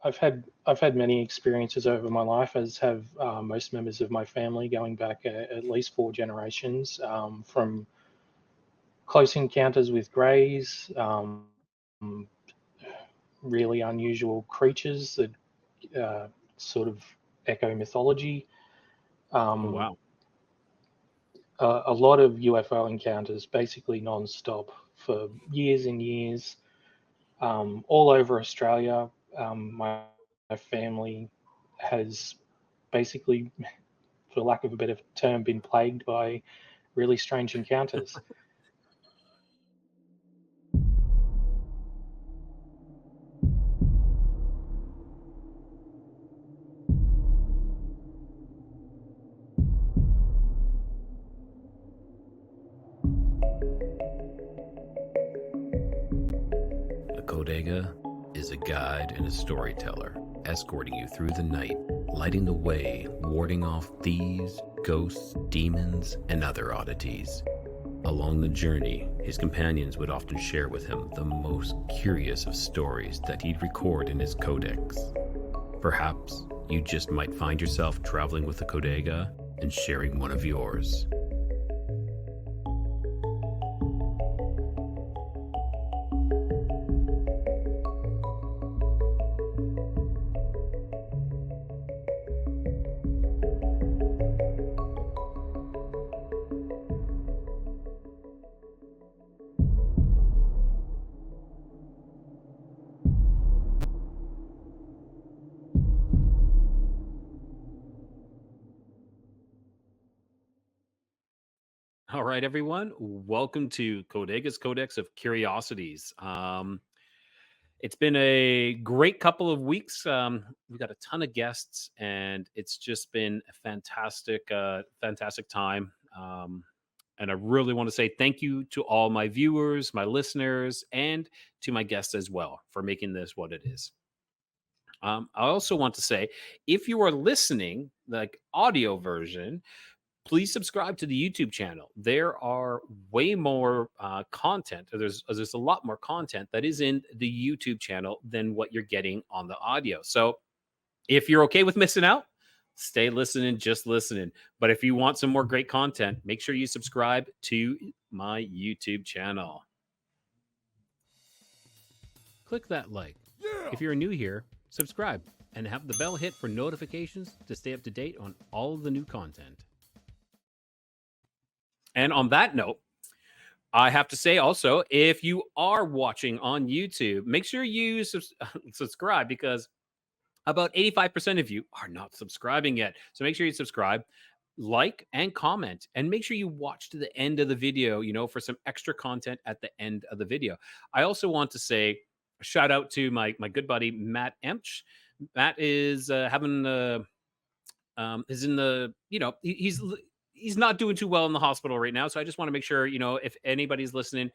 I've had many experiences over my life, as have most members of my family, going back at least four generations, from close encounters with greys, really unusual creatures that sort of echo mythology. Oh, Um, wow. a lot of UFO encounters, basically non-stop for years and years, all over Australia. My family has basically, for lack of a better term, been plagued by really strange encounters. A Kodega is a guide and a storyteller, escorting you through the night, lighting the way, warding off thieves, ghosts, demons, and other oddities. Along the journey, his companions would often share with him the most curious of stories that he'd record in his codex. Perhaps you just might find yourself traveling with a Kodega and sharing one of yours. All right, everyone. Welcome to Codega's Codex of Curiosities. It's been a great couple of weeks. We've got a ton of guests, and it's just been a fantastic time. And I really want to say thank you to all my viewers, my listeners, and to my guests as well for making this what it is. I also want to say, if you are listening, like audio version, please subscribe to the YouTube channel. There are way more content. There's a lot more content that is in the YouTube channel than what you're getting on the audio. So if you're okay with missing out, stay listening, just listening. But if you want some more great content, make sure you subscribe to my YouTube channel. Click that like. If you're new here, subscribe and have the bell hit for notifications to stay up to date on all of the new content. And on that note, I have to say also, if you are watching on YouTube, make sure you subscribe, because about 85% of you are not subscribing yet. So make sure you subscribe, like, and comment, and make sure you watch to the end of the video, for some extra content at the end of the video. I also want to say a shout out to my good buddy, Matt Emch. Matt is having is in the he's not doing too well in the hospital right now. So I just want to make sure, if anybody's listening,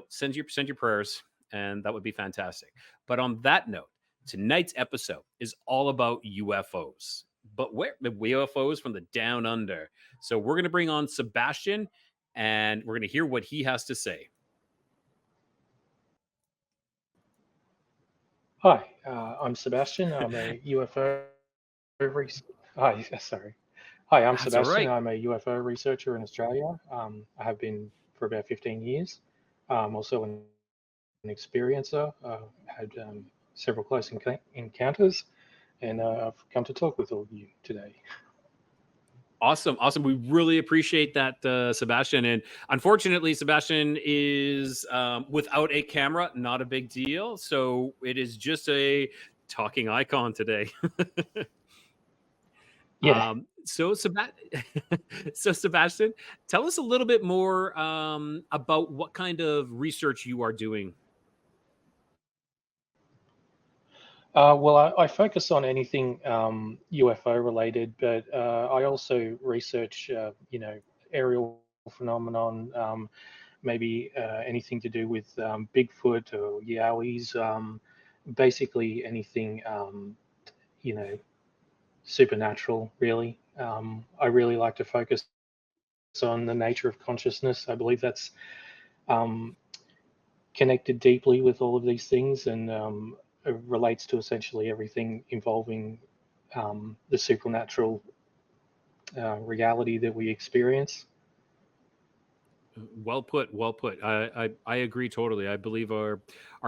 send your prayers, and that would be fantastic. But on that note, tonight's episode is all about UFOs, but where the UFOs from the down under. So we're gonna bring on Sebastian, and we're gonna hear what he has to say. Hi, I'm Sebastian. I'm a UFO. Hi, sorry. Hi, I'm That's all Sebastian. right. I'm a UFO researcher in Australia. I have been for about 15 years. Also an experiencer. Had several close encounters, and I've come to talk with all of you today. Awesome. We really appreciate that, Sebastian. And unfortunately, Sebastian is without a camera. Not a big deal. So it is just a talking icon today. Yeah. So, so Sebastian, tell us a little bit more about what kind of research you are doing. Well, I focus on anything UFO related, but I also research, aerial phenomenon, maybe anything to do with Bigfoot or Yowies, basically anything, you know, supernatural, really. I really like to focus on the nature of consciousness. I believe that's um, connected deeply with all of these things, and relates to essentially everything involving the supernatural reality that we experience. Well put, well put. I agree totally. I believe our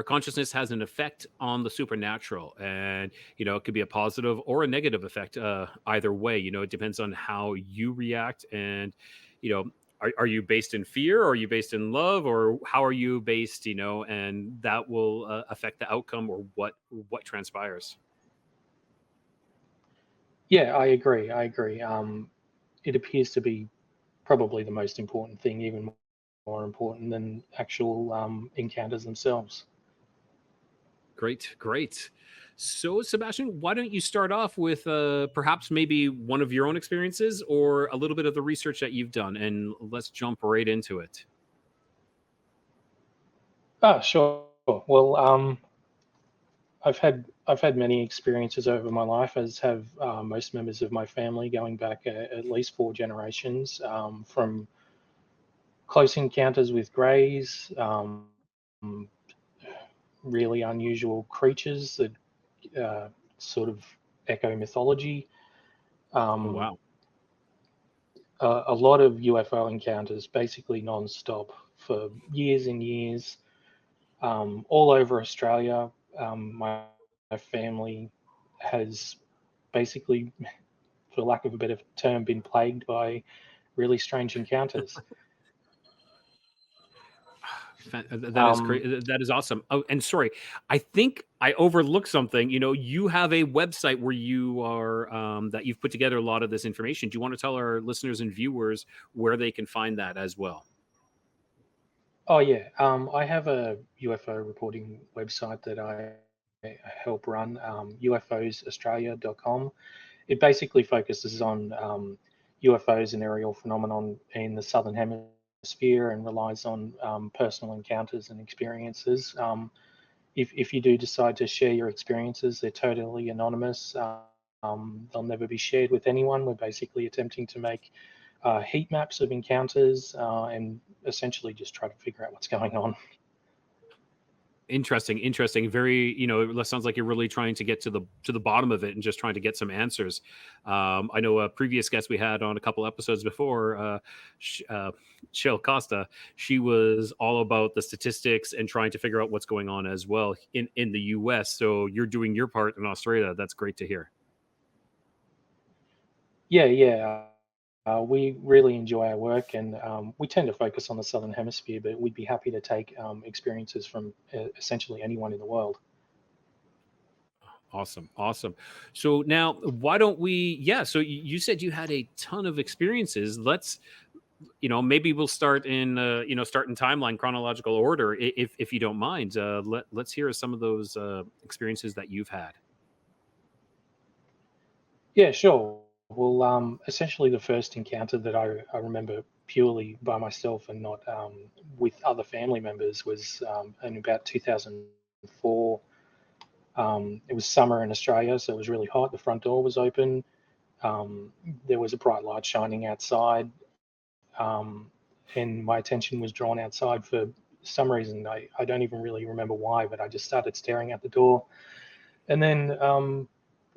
consciousness has an effect on the supernatural, and it could be a positive or a negative effect. Either way, it depends on how you react, and you know, are you based in fear, or are you based in love, or how are you based? And that will affect the outcome or what transpires. Yeah, I agree. I agree. It appears to be probably the most important thing, even more important than actual encounters themselves. Great, great. So, Sebastian, why don't you start off with perhaps maybe one of your own experiences or a little bit of the research that you've done, and let's jump right into it. Ah, sure. Well, I've had many experiences over my life, as have most members of my family, going back at least four generations, from close encounters with greys, really unusual creatures that sort of echo mythology, Oh, um, wow. a lot of UFO encounters, basically non-stop for years and years, all over Australia. My family has basically, for lack of a better term, been plagued by really strange encounters. That is Um, great. That is awesome. Oh, and sorry, I think I overlooked something. You have a website where you are that you've put together a lot of this information. Do you want to tell our listeners and viewers where they can find that as well? oh yeah, I have a UFO reporting website that I help run, ufosaustralia.com. It basically focuses on UFOs and aerial phenomenon in the southern hemisphere, and relies on personal encounters and experiences. If you do decide to share your experiences, they're totally anonymous. They'll never be shared with anyone. We're basically attempting to make heat maps of encounters, and essentially just try to figure out what's going on. Interesting, interesting. Very, it sounds like you're really trying to get to the bottom of it and just trying to get some answers. I know a previous guest we had on a couple episodes before, Shell Costa. She was all about the statistics and trying to figure out what's going on as well in the U.S. So you're doing your part in Australia. That's great to hear. Yeah, yeah. We really enjoy our work, and we tend to focus on the southern hemisphere, but we'd be happy to take experiences from essentially anyone in the world. Awesome, awesome. So now, why don't we? Yeah. So you said you had a ton of experiences. Let's maybe we'll start in timeline chronological order, if you don't mind. Let's hear some of those experiences that you've had. Yeah, sure. Well, essentially, the first encounter that I remember purely by myself and not with other family members was in about 2004. It was summer in Australia, so it was really hot. The front door was open. Um, there was a bright light shining outside, um, and my attention was drawn outside for some reason. I don't even really remember why, but I just started staring at the door. And then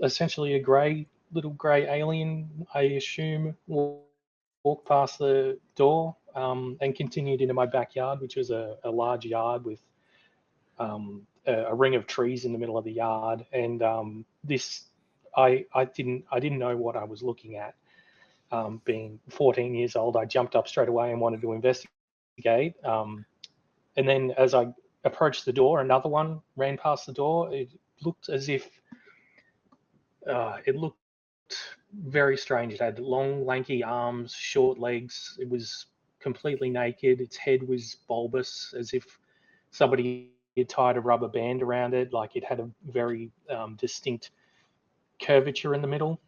essentially a little grey alien, I assume, walked past the door, and continued into my backyard, which was a large yard with a ring of trees in the middle of the yard. And this, I didn't know what I was looking at. Being 14 years old, I jumped up straight away and wanted to investigate. And then as I approached the door, another one ran past the door. It looked as if it looked very strange. It had long, lanky arms, short legs. It was completely naked. Its head was bulbous, as if somebody had tied a rubber band around it. Like, it had a very distinct curvature in the middle.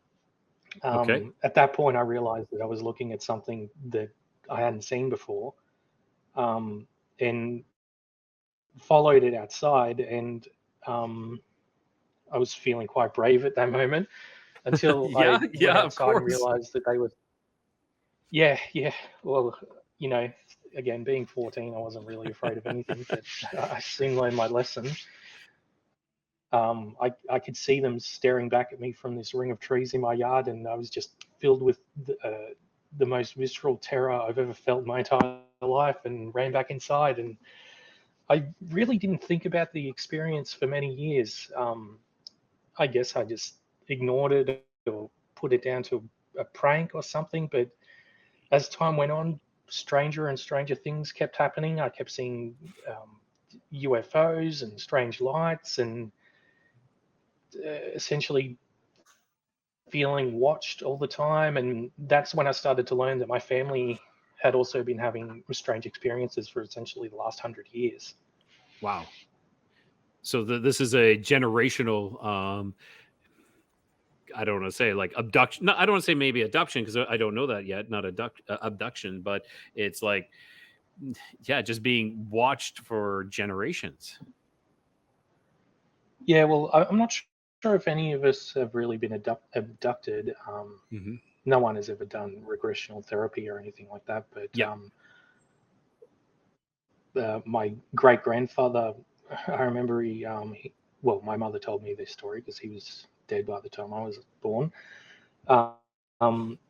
Okay. At that point, I realized that I was looking at something that I hadn't seen before, and followed it outside. And um, I was feeling quite brave at that moment, until Yeah, I went yeah, of outside and course. realized that they were. Yeah, yeah. Well, you know, again, being 14, I wasn't really afraid of anything, but I soon learned my lesson. I could see them staring back at me from this ring of trees in my yard, and I was just filled with the most visceral terror I've ever felt in my entire life, and ran back inside. And I really didn't think about the experience for many years. I guess I just ignored it or put it down to a prank or something. But as time went on, stranger and stranger things kept happening. I kept seeing UFOs and strange lights, and essentially feeling watched all the time. And that's when I started to learn that my family had also been having strange experiences for essentially the last 100 years. Wow. So this is a generational I don't want to say like abduction. No, I don't want to say maybe abduction because I don't know that yet. Not abduction, but it's like, yeah, just being watched for generations. Yeah, well, I'm not sure if any of us have really been abducted. Hmm. No one has ever done regressional therapy or anything like that. But Yeah. my great grandfather, I remember well, my mother told me this story because he was dead by the time I was born.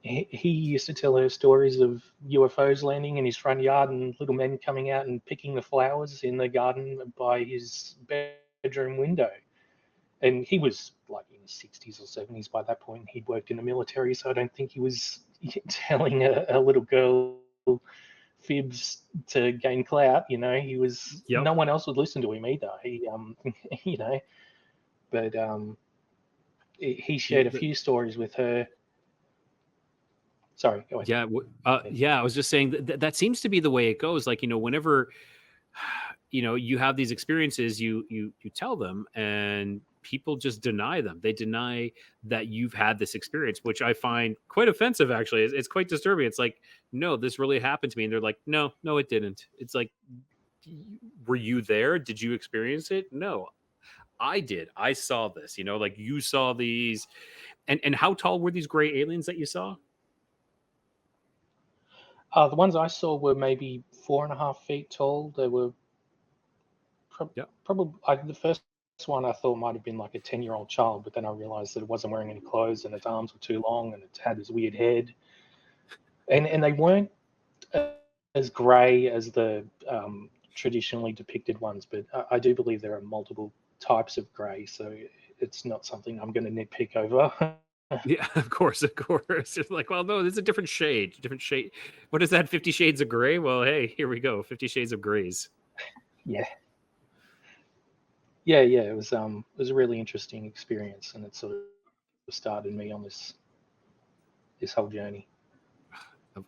He used to tell her stories of UFOs landing in his front yard and little men coming out and picking the flowers in the garden by his bedroom window. And he was like in his 60s or 70s by that point. He'd worked in the military, so I don't think he was telling a little girl fibs to gain clout. He was, Yep. no one else would listen to him either. He, you know, but he Yeah. shared a few stories with her. Sorry, go Yeah. ahead. Yeah. I was just saying that seems to be the way it goes. Like, whenever you have these experiences, you tell them, and people just deny them. They deny that you've had this experience, which I find quite offensive. Actually, it's quite disturbing. It's like, no, this really happened to me, and they're like, no, no, it didn't. It's like, were you there? Did you experience it? No, I did. I saw this. Like you saw these. And how tall were these gray aliens that you saw? The ones I saw were maybe 4.5 feet tall. They were Yeah. probably the first one I thought might have been like a 10-year-old child, but then I realized that it wasn't wearing any clothes and its arms were too long and it had this weird head. And they weren't as grey as the traditionally depicted ones, but I do believe there are multiple types of grey, so it's not something I'm going to nitpick over. Yeah, of course, of course. It's like, well, no, there's a different shade. Different shade. What is that? 50 Shades of Gray? Well, hey, here we go. 50 Shades of Grays. Yeah, yeah. It was a really interesting experience, and it sort of started me on this whole journey.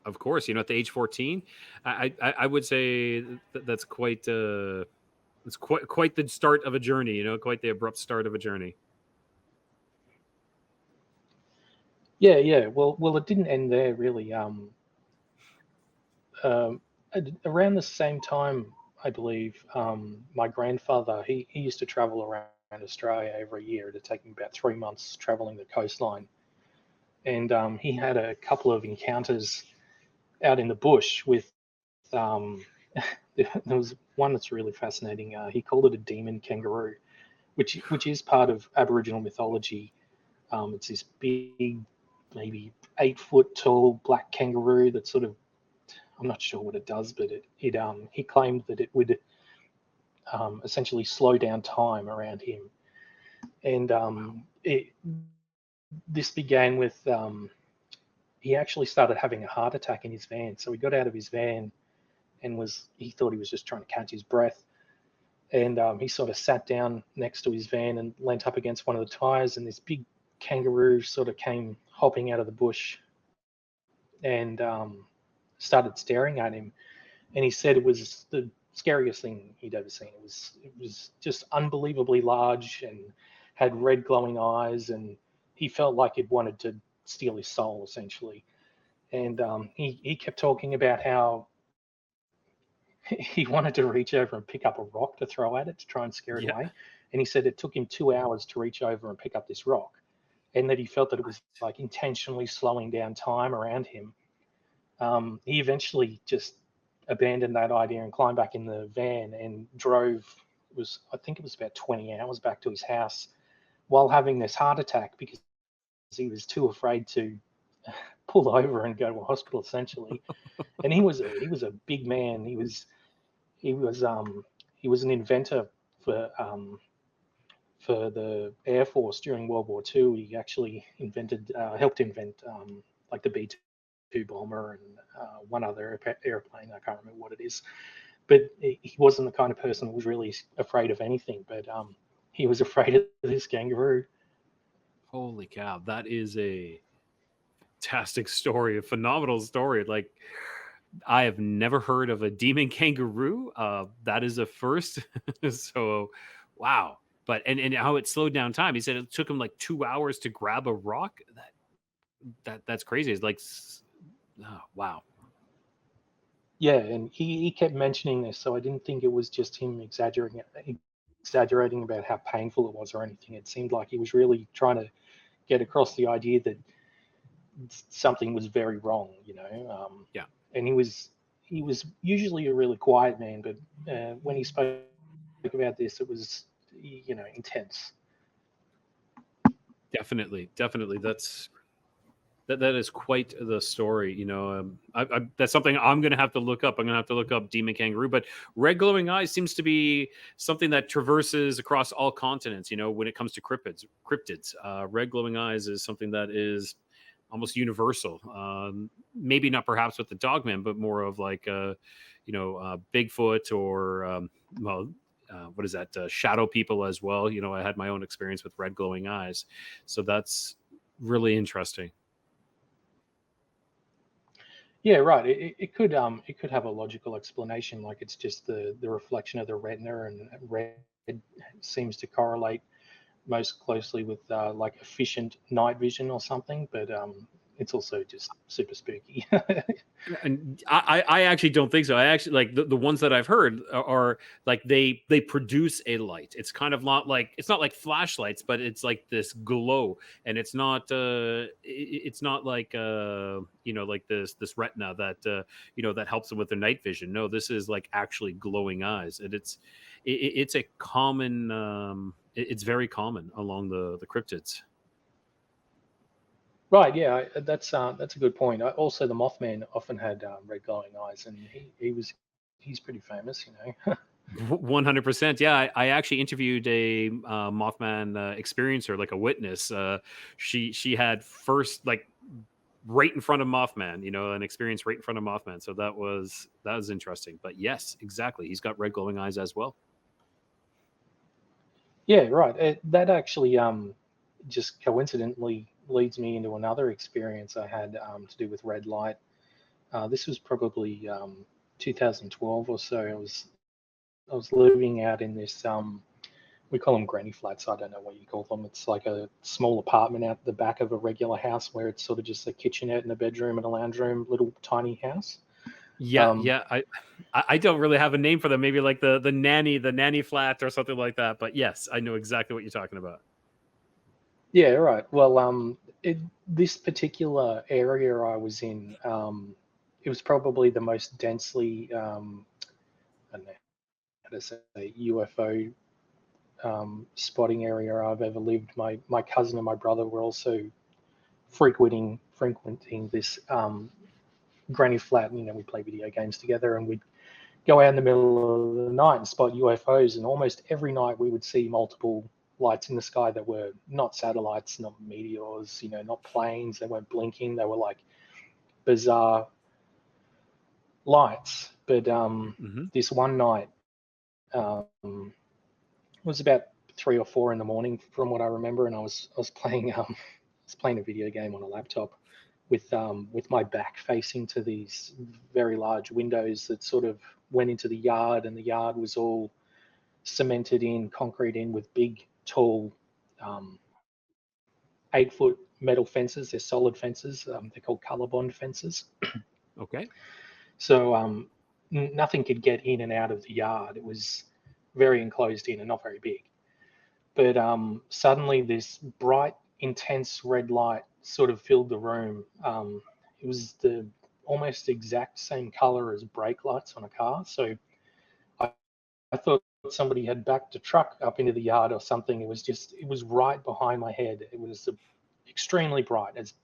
Of course, at the age 14, I would say that's quite it's quite the start of a journey. Quite the abrupt start of a journey. Yeah, yeah. Well, it didn't end there really. Um, Around the same time, I believe, my grandfather he used to travel around Australia every year. It'd take him about 3 months traveling the coastline, and he had a couple of encounters out in the bush with. Um, there was one that's really fascinating. He called it a demon kangaroo, which is part of Aboriginal mythology. It's this big, maybe 8 foot tall black kangaroo that sort of, I'm not sure what it does, but he claimed that it would essentially slow down time around him. And Wow. this began with he actually started having a heart attack in his van. So he got out of his van and he thought he was just trying to catch his breath. And he sort of sat down next to his van and leant up against one of the tires. And this big kangaroo sort of came hopping out of the bush and started staring at him. And he said it was the scariest thing he'd ever seen. It was just unbelievably large and had red glowing eyes, and he felt like it wanted to steal his soul essentially. And he kept talking about how he wanted to reach over and pick up a rock to throw at it to try and scare it Yeah. away. And he said it took him 2 hours to reach over and pick up this rock, and that he felt that it was like intentionally slowing down time around him. He eventually just abandoned that idea and climbed back in the van and drove I think it was about 20 hours back to his house while having this heart attack because he was too afraid to pull over and go to a hospital essentially. And he was a big man. He was he was an inventor for the Air Force during World War II. He actually helped invent like the B-2 bomber and one other airplane. I can't remember what it is. But he wasn't the kind of person who was really afraid of anything. But he was afraid of this kangaroo. Holy cow, that is a fantastic story, a phenomenal story. Like, I have never heard of a demon kangaroo. That is a first. So, wow. But and how it slowed down time. He said it took him like 2 hours to grab a rock. That's crazy. It's like, oh, wow. Yeah, and he kept mentioning this, so I didn't think it was just him exaggerating about how painful it was or anything. It seemed like he was really trying to get across the idea that something was very wrong, Yeah. And he was usually a really quiet man, but when he spoke about this, it was intense. Definitely, definitely. That is quite the story. That's something I'm going to have to look up. I'm going to have to look up demon kangaroo. But red glowing eyes seems to be something that traverses across all continents. When it comes to cryptids, red glowing eyes is something that is almost universal. Maybe not perhaps with the dogman, but more of like Bigfoot or what is that? Shadow people as well. I had my own experience with red glowing eyes, so that's really interesting. Yeah, right. It could have a logical explanation, like it's just the reflection of the retina, and red seems to correlate most closely with like efficient night vision or something. But it's also just super spooky. And I actually don't think so. I actually like the ones that I've heard are like they produce a light. It's kind of not like, it's not like flashlights, but it's like this glow, and it's not like like this retina that that helps them with their night vision. No, this is like actually glowing eyes, and it's a common it's very common along the cryptids. Right. Yeah. That's a good point. Also, the Mothman often had red glowing eyes, and he's pretty famous. 100%. Yeah, I actually interviewed a Mothman experiencer, like a witness. She had first, like, right in front of Mothman, an experience right in front of Mothman. So that was interesting. But yes, exactly, he's got red glowing eyes as well. Yeah. Right. That actually just coincidentally leads me into another experience I had to do with red light. This was probably 2012 or so. I was living out in this we call them granny flats. I don't know what you call them. It's like a small apartment out the back of a regular house where it's sort of just a kitchenette and a bedroom and a lounge room, little tiny house. Yeah, Um, yeah. I don't really have a name for them. Maybe like the nanny flat or something like that. But yes, I know exactly what you're talking about. yeah, right. Well, this particular area I was in, it was probably the most densely, I don't know how to say, UFO spotting area I've ever lived. My cousin and my brother were also frequenting this granny flat. We play video games together, and we'd go out in the middle of the night and spot UFOs. And almost every night we would see multiple lights in the sky that were not satellites, not meteors, not planes. They weren't blinking. They were like bizarre lights. But Hmm. this one night, it was about 3 or 4 in the morning, from what I remember, and I was playing playing a video game on a laptop with my back facing to these very large windows that sort of went into the yard, and the yard was all cemented in, concrete in, with big, tall, 8 foot metal fences. They're solid fences. They're called color bond fences. Okay. So nothing could get in and out of the yard. It was very enclosed in and not very big. But suddenly, this bright, intense red light sort of filled the room. It was the almost exact same color as brake lights on a car. So I thought somebody had backed a truck up into the yard or something. It was right behind my head. It was extremely bright as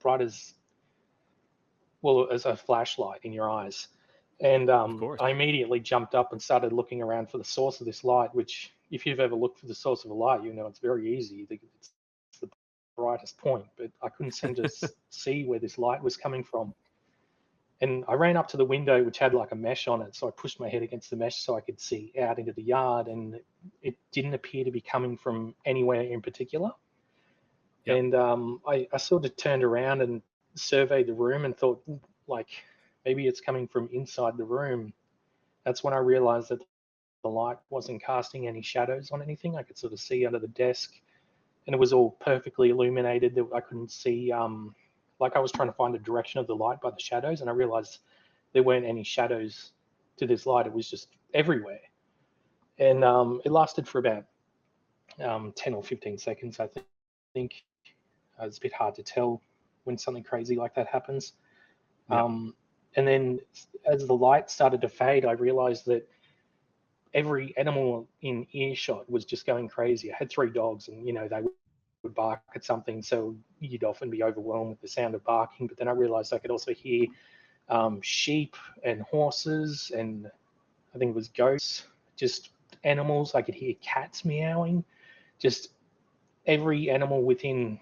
well as a flashlight in your eyes. And Of course. I immediately jumped up and started looking around for the source of this light, which, if you've ever looked for the source of a light, you know it's very easy. It's the brightest point, but I couldn't seem to see where this light was coming from. And I ran up to the window, which had like a mesh on it. So I pushed my head against the mesh so I could see out into the yard. And it didn't appear to be coming from anywhere in particular. Yep. And I sort of turned around and surveyed the room and thought, like, maybe it's coming from inside the room. That's when I realized that the light wasn't casting any shadows on anything. I could sort of see under the desk, and it was all perfectly illuminated. I couldn't see, like I was trying to find the direction of the light by the shadows, and I realized there weren't any shadows to this light. It was just everywhere. And it lasted for about 10 or 15 seconds, I think. It's a bit hard to tell when something crazy like that happens. Yep. And then as the light started to fade, I realized that every animal in earshot was just going crazy. I had 3 dogs, and they would bark at something, so you'd often be overwhelmed with the sound of barking. But then I realized I could also hear sheep and horses, and I think it was goats, just animals. I could hear cats meowing. Just every animal within,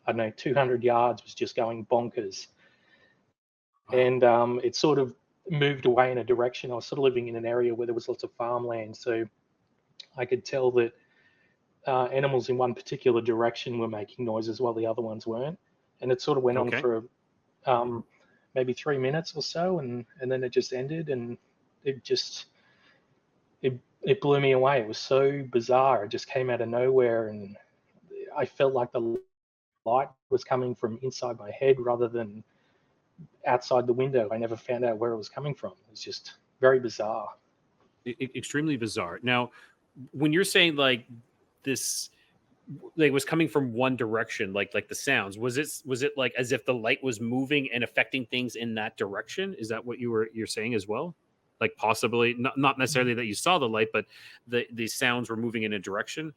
I don't know, 200 yards was just going bonkers. Wow. And it sort of moved away in a direction. I was sort of living in an area where there was lots of farmland, so I could tell that animals in one particular direction were making noises while the other ones weren't. And it sort of went on Okay. for maybe 3 minutes or so, and then it just ended, and it just it blew me away. It was so bizarre. It just came out of nowhere, and I felt like the light was coming from inside my head rather than outside the window. I never found out where it was coming from. It was just very bizarre. Extremely bizarre. Now, when you're saying like this, like was coming from one direction, like the sounds, was it like as if the light was moving and affecting things in that direction? Is that what you're saying as well? Like possibly not necessarily that you saw the light, but the sounds were moving in a direction.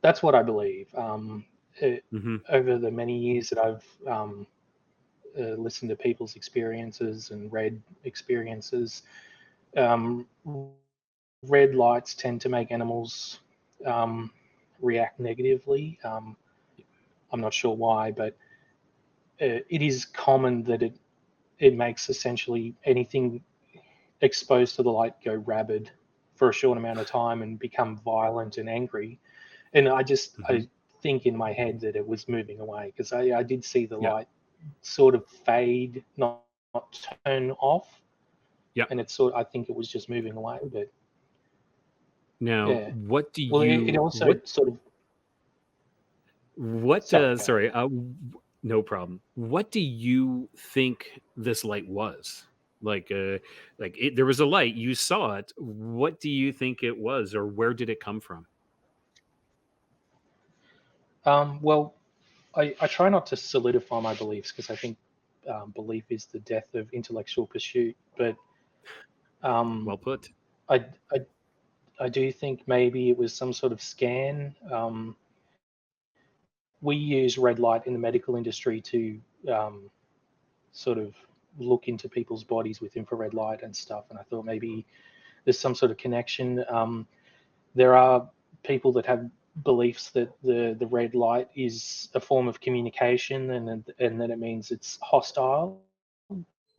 That's what I believe. Mm-hmm. Over the many years that I've listened to people's experiences and read experiences, um, red lights tend to make animals um, react negatively. I'm not sure why, but it is common that it makes essentially anything exposed to the light go rabid for a short amount of time and become violent and angry. And Mm-hmm. I think in my head that it was moving away, because I did see the Yeah. light sort of fade, not turn off, Yeah. and I think it was just moving away. But Now, yeah, what do well, it you also what sort of, what sorry, go ahead. sorry, no problem. What do you think this light was? Like there was a light, you saw it. What do you think it was, or where did it come from? Well, I try not to solidify my beliefs, because I think belief is the death of intellectual pursuit. But um, Well put. I, I I do think maybe it was some sort of scan. We use red light in the medical industry to um, sort of look into people's bodies with infrared light and stuff. And I thought maybe there's some sort of connection. There are people that have beliefs that the red light is a form of communication, and that it means it's hostile.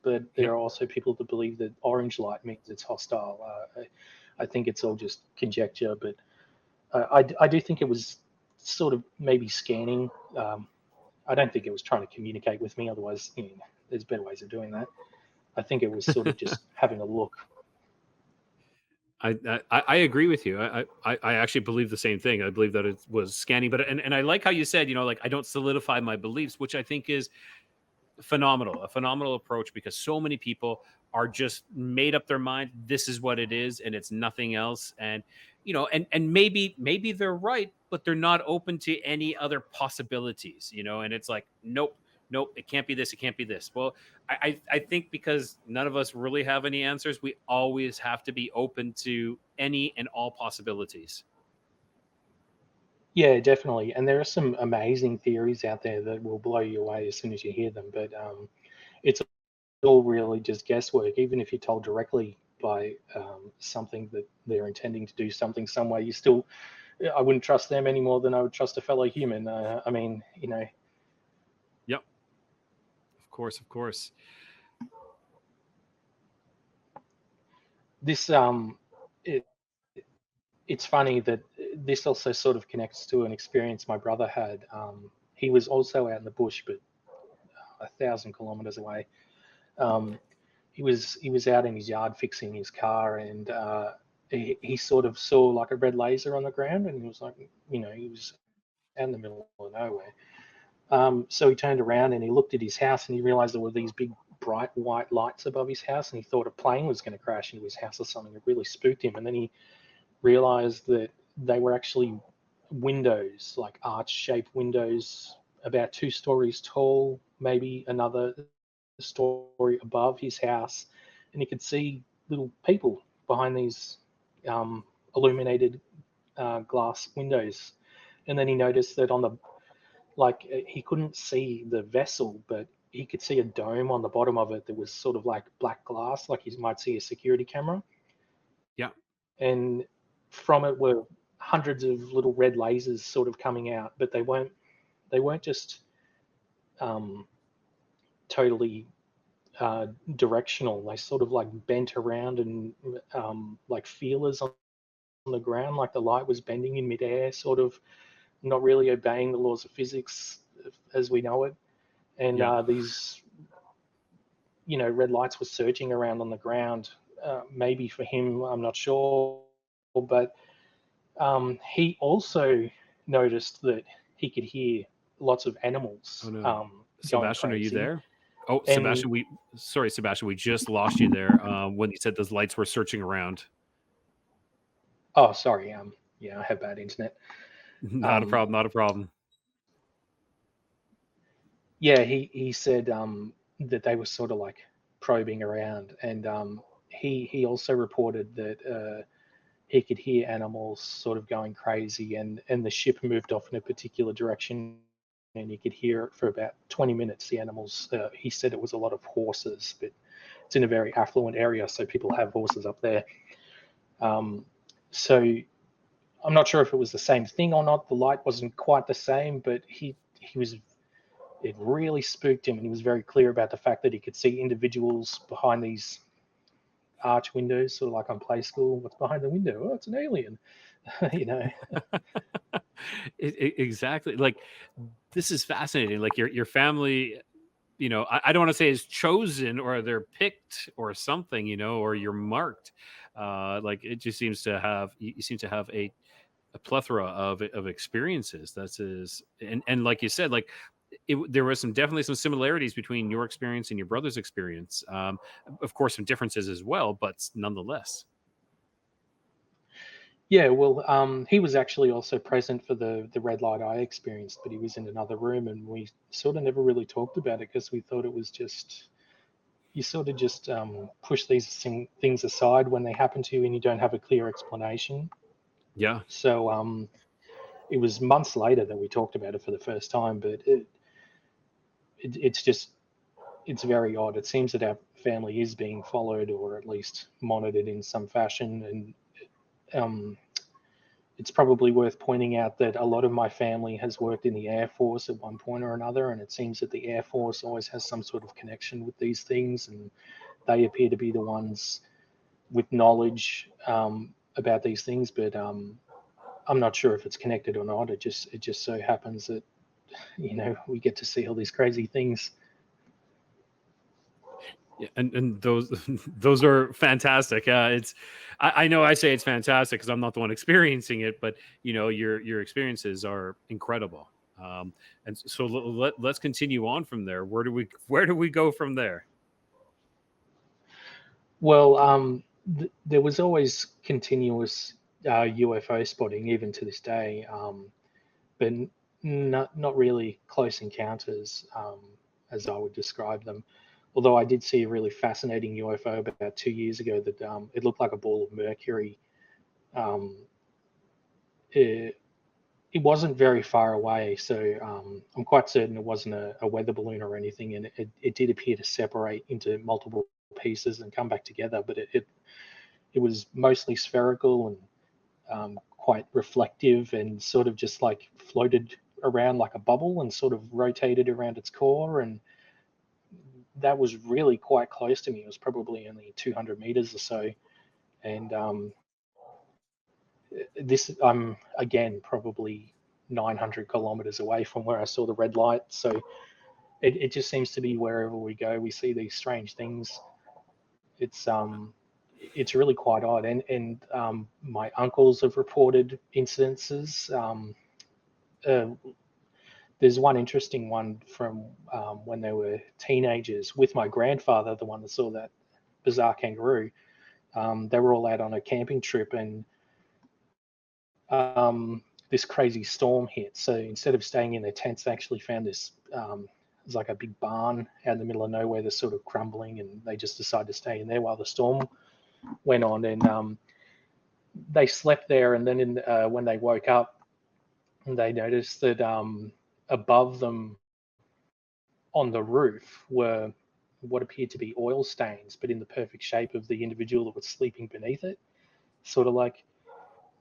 But there Yep. are also people that believe that orange light means it's hostile. I think it's all just conjecture, but I do think it was sort of maybe scanning. I don't think it was trying to communicate with me. Otherwise, there's better ways of doing that. I think it was sort of just having a look. I agree with you. I actually believe the same thing. I believe that it was scanning, but and I like how you said, like I don't solidify my beliefs, which I think is phenomenal, a phenomenal approach, because so many people are just made up their mind. This is what it is, and it's nothing else. And and maybe they're right, but they're not open to any other possibilities. And it's like, nope. nope, it can't be this, it can't be this. Well, I think because none of us really have any answers, we always have to be open to any and all possibilities. Yeah, definitely. And there are some amazing theories out there that will blow you away as soon as you hear them. But it's all really just guesswork. Even if you're told directly by something that they're intending to do something some way, you still, I wouldn't trust them any more than I would trust a fellow human. I mean, Yep, of course, of course. this it, it's funny that this also sort of connects to an experience my brother had. He was also out in the bush, but 1,000 kilometers away. Um, he was out in his yard fixing his car, and he sort of saw like a red laser on the ground, and he was like, he was out in the middle of nowhere. So he turned around and he looked at his house, and he realized there were these big bright white lights above his house, and he thought a plane was going to crash into his house or something. It really spooked him, and then he realized that they were actually windows, like arch-shaped windows, about 2 stories tall, maybe another story above his house, and he could see little people behind these illuminated glass windows. And then he noticed that on the he couldn't see the vessel, but he could see a dome on the bottom of it that was sort of like black glass, like you might see a security camera. Yeah. And from it were hundreds of little red lasers sort of coming out, but they weren't just um, totally directional. They sort of like bent around and like feelers on the ground, like the light was bending in midair, sort of not really obeying the laws of physics as we know it. And Yeah. these, red lights were surging around on the ground. Maybe for him, I'm not sure, but he also noticed that he could hear lots of Oh animals no. going Sebastian, are you crazy. there? Oh, And Sebastian, sorry, Sebastian, we just lost you there when you said those lights were searching around. oh, sorry, yeah, I have bad internet. Not a Um, problem, not a problem. yeah, he said that they were sort of like probing around, and he also reported that he could hear animals sort of going crazy, and the ship moved off in a particular direction, and he could hear it for about 20 minutes. The animals, he said it was a lot of horses, but it's in a very affluent area, so people have horses up there. Um, so I'm not sure if it was the same thing or not. The light wasn't quite the same, but he was, it really spooked him, and he was very clear about the fact that he could see individuals behind these arch windows, sort of like on Play School. What's behind the window? Oh, it's an alien. you know. Exactly. Like this is fascinating. Like your family, I don't want to say is chosen or they're picked or something, or you're marked. Like it just seems to have you seem to have a plethora of experiences. And like you said, like there was definitely some similarities between your experience and your brother's experience. Of course, some differences as well, but nonetheless. Yeah, well, he was actually also present for the red light I experienced, but he was in another room, and we sort of never really talked about it because we thought it was just, you sort of just push these things aside when they happen to you, and you don't have a clear explanation. Yeah. So it was months later that we talked about it for the first time, but it's just, it's very odd. It seems that our family is being followed, or at least monitored in some fashion, and um, it's probably worth pointing out that a lot of my family has worked in the Air Force at one point or another, and it seems that the Air Force always has some sort of connection with these things, and they appear to be the ones with knowledge about these things. But I'm not sure if it's connected or not. It just so happens that we get to see all these crazy things. Yeah, and those those are fantastic. I know I say it's fantastic because I'm not the one experiencing it, but your experiences are incredible. And so let's continue on from there. Where do we go from there? Well, there was always continuous UFO spotting, even to this day, but not really close encounters. as I would describe them. Although I did see a really fascinating UFO about 2 years ago that it looked like a ball of Mercury. Um, it, it wasn't very far away, so I'm quite certain it wasn't a weather balloon or anything, and it did appear to separate into multiple pieces and come back together. But it was mostly spherical and quite reflective, and sort of just like floated around like a bubble and sort of rotated around its core. And that was really quite close to me. It was probably only 200 meters or so. And this, I'm again probably 900 kilometers away from where I saw the red light. So it just seems to be wherever we go, we see these strange things. It's it's really quite odd. And my uncles have reported incidences. Uh, there's one interesting one from when they were teenagers with my grandfather, the one that saw that bizarre kangaroo. They were all out on a camping trip, and this crazy storm hit. So instead of staying in their tents, they actually found this. It's like a big barn out in the middle of nowhere that's sort of crumbling, and they just decided to stay in there while the storm went on. And they slept there, and then when they woke up, they noticed that above them on the roof were what appeared to be oil stains, but in the perfect shape of the individual that was sleeping beneath it. Sort of like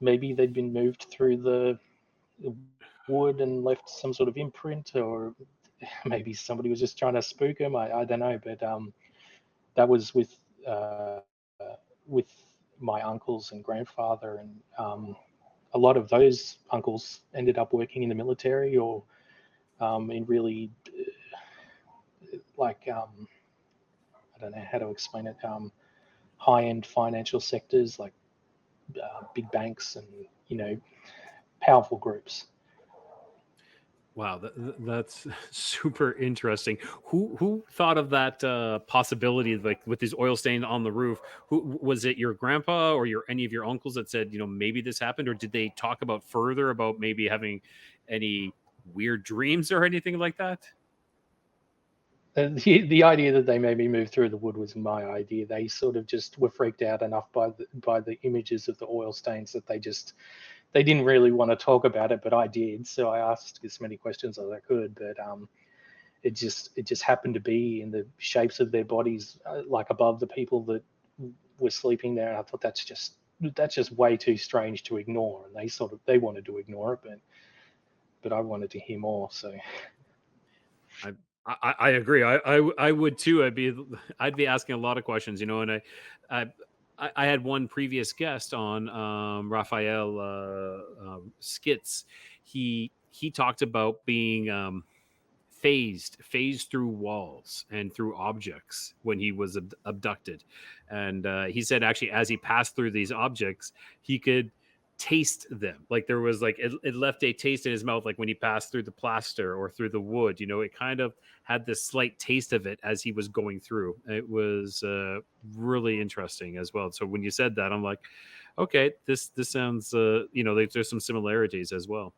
maybe they'd been moved through the wood and left some sort of imprint, or maybe somebody was just trying to spook them. I don't know, but that was uh, with my uncles and grandfather, and a lot of those uncles ended up working in the military or in really like I don't know how to explain it. High-end financial sectors like big banks and powerful groups. Wow, that's super interesting. Who thought of that possibility, like with these oil stains on the roof? Who was it? Your grandpa or your any of your uncles that said, maybe this happened, or did they talk about further about maybe having any weird dreams or anything like that? The idea that they made me move through the wood was my idea. They sort of just were freaked out enough by the images of the oil stains that they didn't really want to talk about it, but I did. So I asked as many questions as I could, but it just happened to be in the shapes of their bodies, like above the people that were sleeping there. And I thought that's just way too strange to ignore, and they wanted to ignore it, but I wanted to hear more. So I agree. I would too. I'd be asking a lot of questions, and I I had one previous guest on, Raphael Skits. He talked about being phased through walls and through objects when he was abducted, and he said actually as he passed through these objects, he could taste them. Like there was like it left a taste in his mouth, like when he passed through the plaster or through the wood. It kind of had this slight taste of it as he was going through. It was really interesting as well. So when you said that, I'm like, okay, this sounds there's some similarities as well.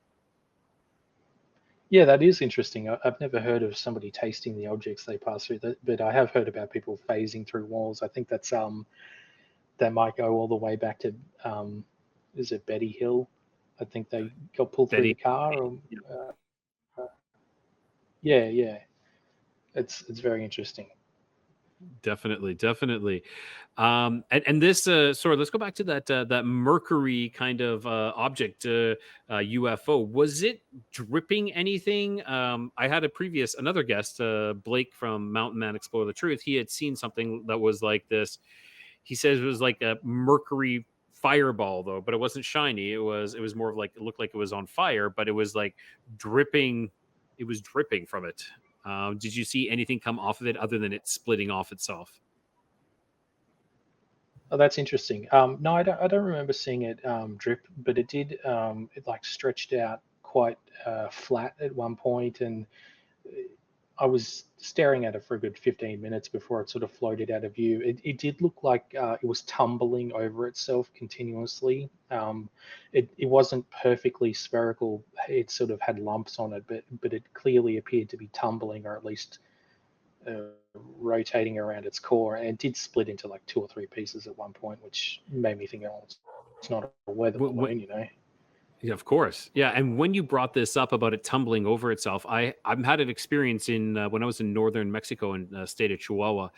yeah, that is interesting. I've never heard of somebody tasting the objects they pass through, but I have heard about people phasing through walls. I think that might go all the way back to is it Betty Hill? I think they got pulled through Betty. the car. Or, yeah, yeah, it's very interesting. Definitely, definitely. And this sorry, let's go back to that Mercury kind of object, UFO. Was it dripping anything? I had another guest, Blake from Mountain Man Explore the Truth. He had seen something that was like this. He says it was like a Mercury fireball though, but it wasn't shiny. It was more of like, it looked like it was on fire, but it was like dripping. It was dripping from it. Did you see anything come off of it other than it splitting off itself? Oh, that's interesting. No, I don't remember seeing it drip, but it did. It like stretched out quite flat at one point, and I was staring at it for a good 15 minutes before it sort of floated out of view. It did look like it was tumbling over itself continuously. It wasn't perfectly spherical. It sort of had lumps on it, but it clearly appeared to be tumbling, or at least rotating around its core, and it did split into like two or three pieces at one point, which made me think, oh, it's not a weather balloon, you know. Yeah, of course. Yeah, and when you brought this up about it tumbling over itself, I've had an experience in when I was in northern Mexico in the state of Chihuahua.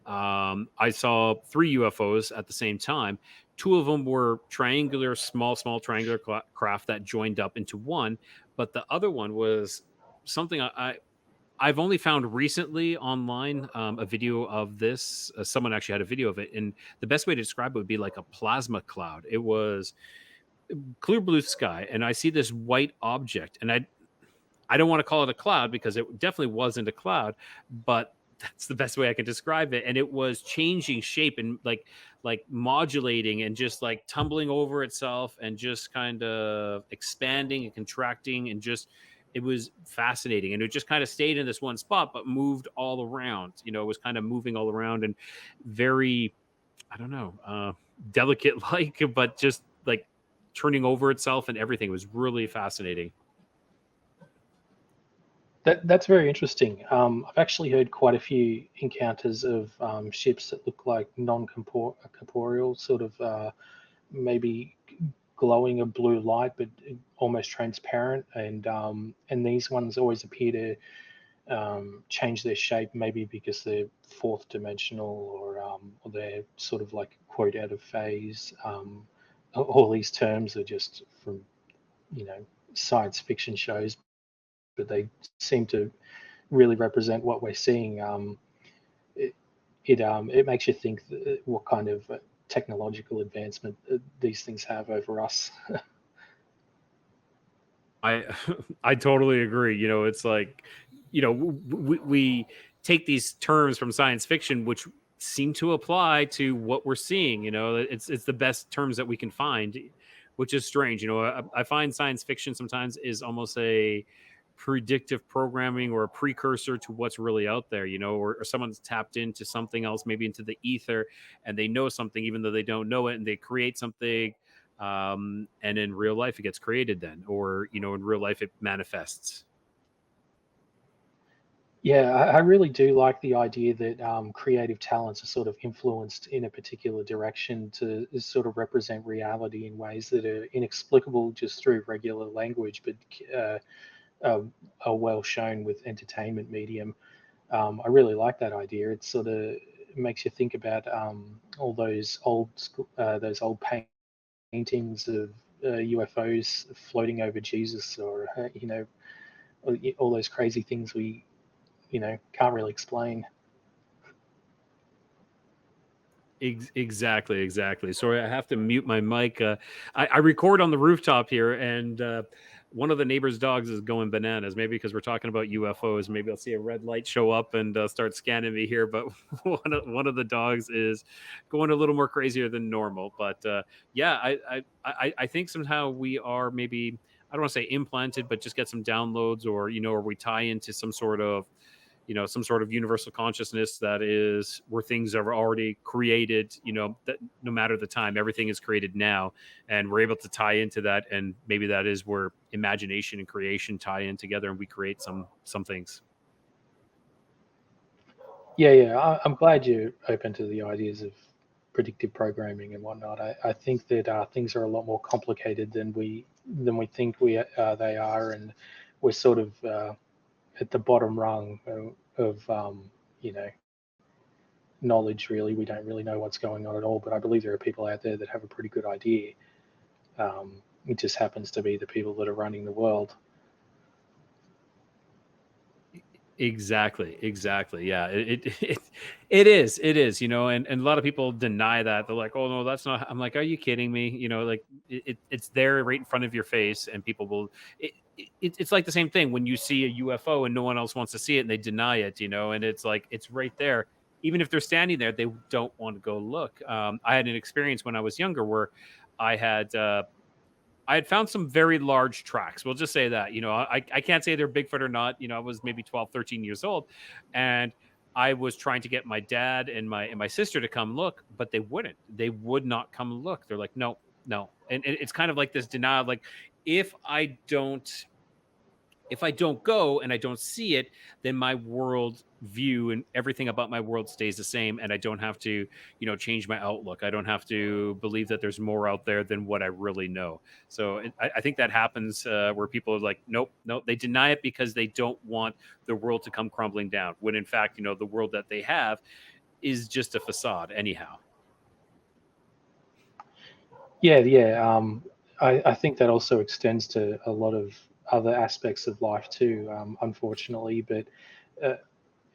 I saw three UFOs at the same time. Two of them were triangular, small triangular craft that joined up into one, but the other one was something I've only found recently online a video of this. Someone actually had a video of it, and the best way to describe it would be like a plasma cloud. It was clear blue sky, and I see this white object, and I don't want to call it a cloud because it definitely wasn't a cloud, but that's the best way I can describe it. And it was changing shape and like modulating and just like tumbling over itself and just kind of expanding and contracting and just it was fascinating. And it just kind of stayed in this one spot but moved all around. It was kind of moving all around and very, I don't know, delicate like, but just like turning over itself and everything. It was really fascinating. That's very interesting. I've actually heard quite a few encounters of ships that look like non-corporeal, sort of maybe glowing a blue light, but almost transparent. And these ones always appear to change their shape, maybe because they're fourth dimensional, or they're sort of like quote out of phase. All these terms are just from science fiction shows, but they seem to really represent what we're seeing. It it makes you think what kind of technological advancement these things have over us. I I totally agree. It's like, we take these terms from science fiction, which seem to apply to what we're seeing. It's the best terms that we can find, which is strange. I find science fiction sometimes is almost a predictive programming or a precursor to what's really out there, or someone's tapped into something else, maybe into the ether, and they know something even though they don't know it, and they create something, and in real life it gets created then, or in real life it manifests. Yeah, I really do like the idea that creative talents are sort of influenced in a particular direction to sort of represent reality in ways that are inexplicable just through regular language, but are well shown with entertainment medium. I really like that idea. It sort of makes you think about all those old paintings of UFOs floating over Jesus, or all those crazy things we can't really explain. Exactly. Sorry, I have to mute my mic. I record on the rooftop here, and one of the neighbor's dogs is going bananas. Maybe because we're talking about UFOs. Maybe I'll see a red light show up and start scanning me here. But one of the dogs is going a little more crazier than normal. But yeah, I think somehow we are maybe, I don't want to say implanted, but just get some downloads, or we tie into some sort of universal consciousness that is where things are already created, that no matter the time, everything is created now, and we're able to tie into that, and maybe that is where imagination and creation tie in together, and we create some things. Yeah. I'm glad you're open to the ideas of predictive programming and whatnot. I think that things are a lot more complicated than we think they are, and we're sort of at the bottom rung of knowledge. Really, we don't really know what's going on at all. But I believe there are people out there that have a pretty good idea. It just happens to be the people that are running the world. Exactly. Yeah, it is, and a lot of people deny that. They're like, "Oh no, that's not." I'm like, "Are you kidding me?" Like it's there right in front of your face, and people will. It's like the same thing when you see a UFO and no one else wants to see it, and they deny it, and it's like it's right there. Even if they're standing there, they don't want to go look. I had an experience when I was younger where I had I had found some very large tracks. We'll just say that. I can't say they're Bigfoot or not. I was maybe 12, 13 years old. And I was trying to get my dad and my sister to come look, but they wouldn't. They would not come look. They're like, no, no. And it's kind of like this denial. Like, if I don't If I don't go and I don't see it, then my world view and everything about my world stays the same, and I don't have to, change my outlook. I don't have to believe that there's more out there than what I really know. So I think that happens where people are like, nope, nope. They deny it because they don't want the world to come crumbling down. When in fact, the world that they have is just a facade, anyhow. Yeah, yeah. I think that also extends to a lot of other aspects of life too, unfortunately. But uh,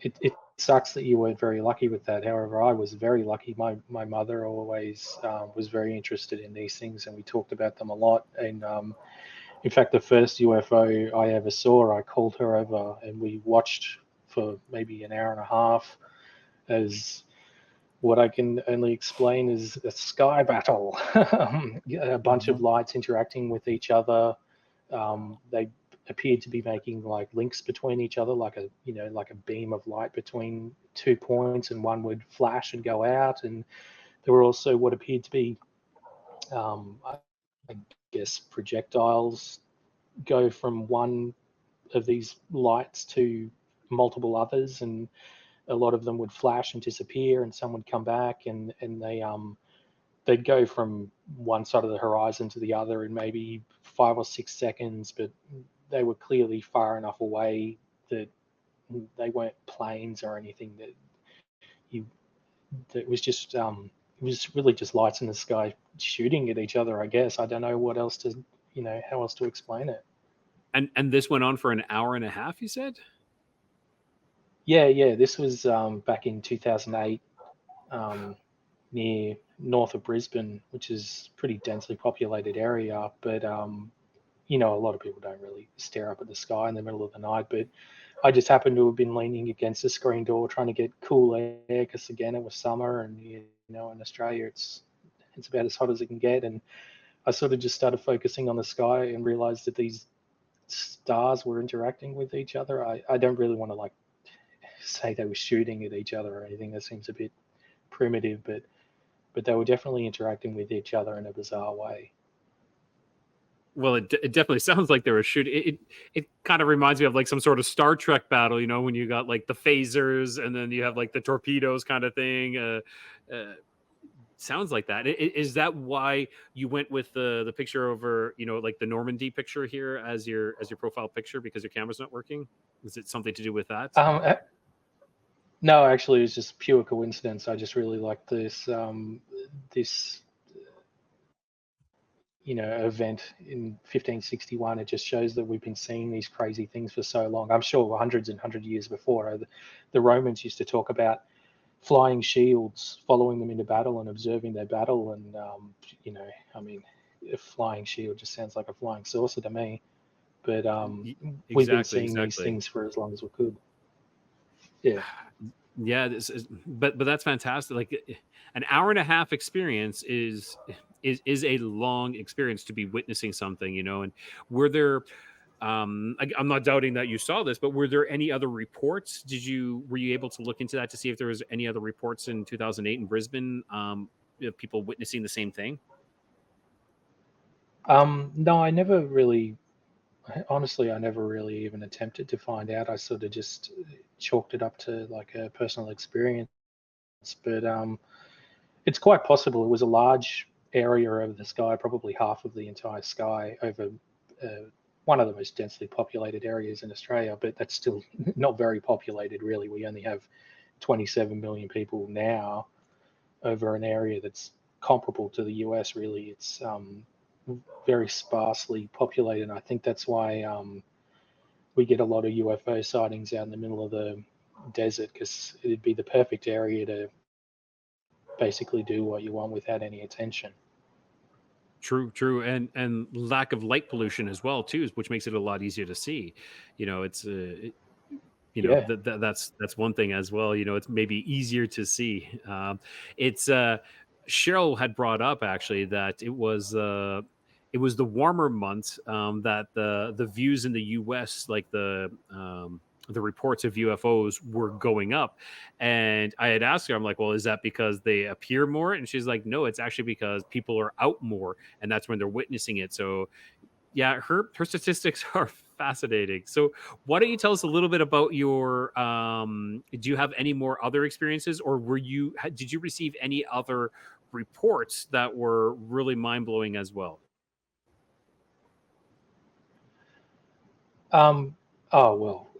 it sucks that you weren't very lucky with that. However, I was very lucky. My mother always was very interested in these things, and we talked about them a lot. And in fact, the first UFO I ever saw, I called her over, and we watched for maybe an hour and a half as what I can only explain is a sky battle. A bunch of Mhm. lights interacting with each other. They appeared to be making like links between each other, like a beam of light between 2 points, and one would flash and go out. And there were also what appeared to be, I guess, projectiles go from one of these lights to multiple others, and a lot of them would flash and disappear, and some would come back, and they'd go from one side of the horizon to the other in maybe 5 or 6 seconds, but they were clearly far enough away that they weren't planes or anything. You that was just it was really just lights in the sky shooting at each other. I guess I don't know what else to how else to explain it. And this went on for an hour and a half, you said? Yeah, yeah. This was back in 2008. Near north of Brisbane, which is a pretty densely populated area. But a lot of people don't really stare up at the sky in the middle of the night. But I just happened to have been leaning against the screen door trying to get cool air because again it was summer, and in Australia it's about as hot as it can get. And I sort of just started focusing on the sky and realized that these stars were interacting with each other. I don't really want to like say they were shooting at each other or anything. That seems a bit primitive, but they were definitely interacting with each other in a bizarre way. Well, it definitely sounds like they were shooting. It kind of reminds me of like some sort of Star Trek battle, when you got like the phasers and then you have like the torpedoes kind of thing. Uh, Sounds like that. Is that why you went with the picture over, like the Normandy picture here as your profile picture because your camera's not working? Is it something to do with that? Um, no, actually, it's just pure coincidence. I just really like this event in 1561. It just shows that we've been seeing these crazy things for so long. I'm sure hundreds and hundred years before. The Romans used to talk about flying shields, following them into battle and observing their battle. And I mean, a flying shield just sounds like a flying saucer to me. But we've been Exactly, seeing these exactly. things for as long as we could. Yeah. Yeah, this is, but that's fantastic. Like an hour and a half experience is a long experience to be witnessing something, And were there I'm not doubting that you saw this, but were there any other reports? Were you able to look into that to see if there was any other reports in 2008 in Brisbane of people witnessing the same thing? No, I never really. Honestly, I never really even attempted to find out. I sort of just chalked it up to like a personal experience. But it's quite possible it was a large area over the sky, probably half of the entire sky over uh, one of the most densely populated areas in Australia. But that's still not very populated, really. We only have 27 million people now over an area that's comparable to the US. Really, it's very sparsely populated. And I think that's why we get a lot of UFO sightings out in the middle of the desert, because it'd be the perfect area to basically do what you want without any attention. True, true, and lack of light pollution as well too, which makes it a lot easier to see. It's Yeah. that's one thing as well. It's maybe easier to see. It's Cheryl had brought up actually that it was the warmer months that the views in the U.S. like the reports of UFOs were going up, and I had asked her, I'm like, well, is that because they appear more? And she's like, no, it's actually because people are out more, and that's when they're witnessing it. So yeah, her statistics are fascinating. So, why don't you tell us a little bit about your? Do you have any more other experiences, or did you receive any other reports that were really mind blowing as well? Um, oh well,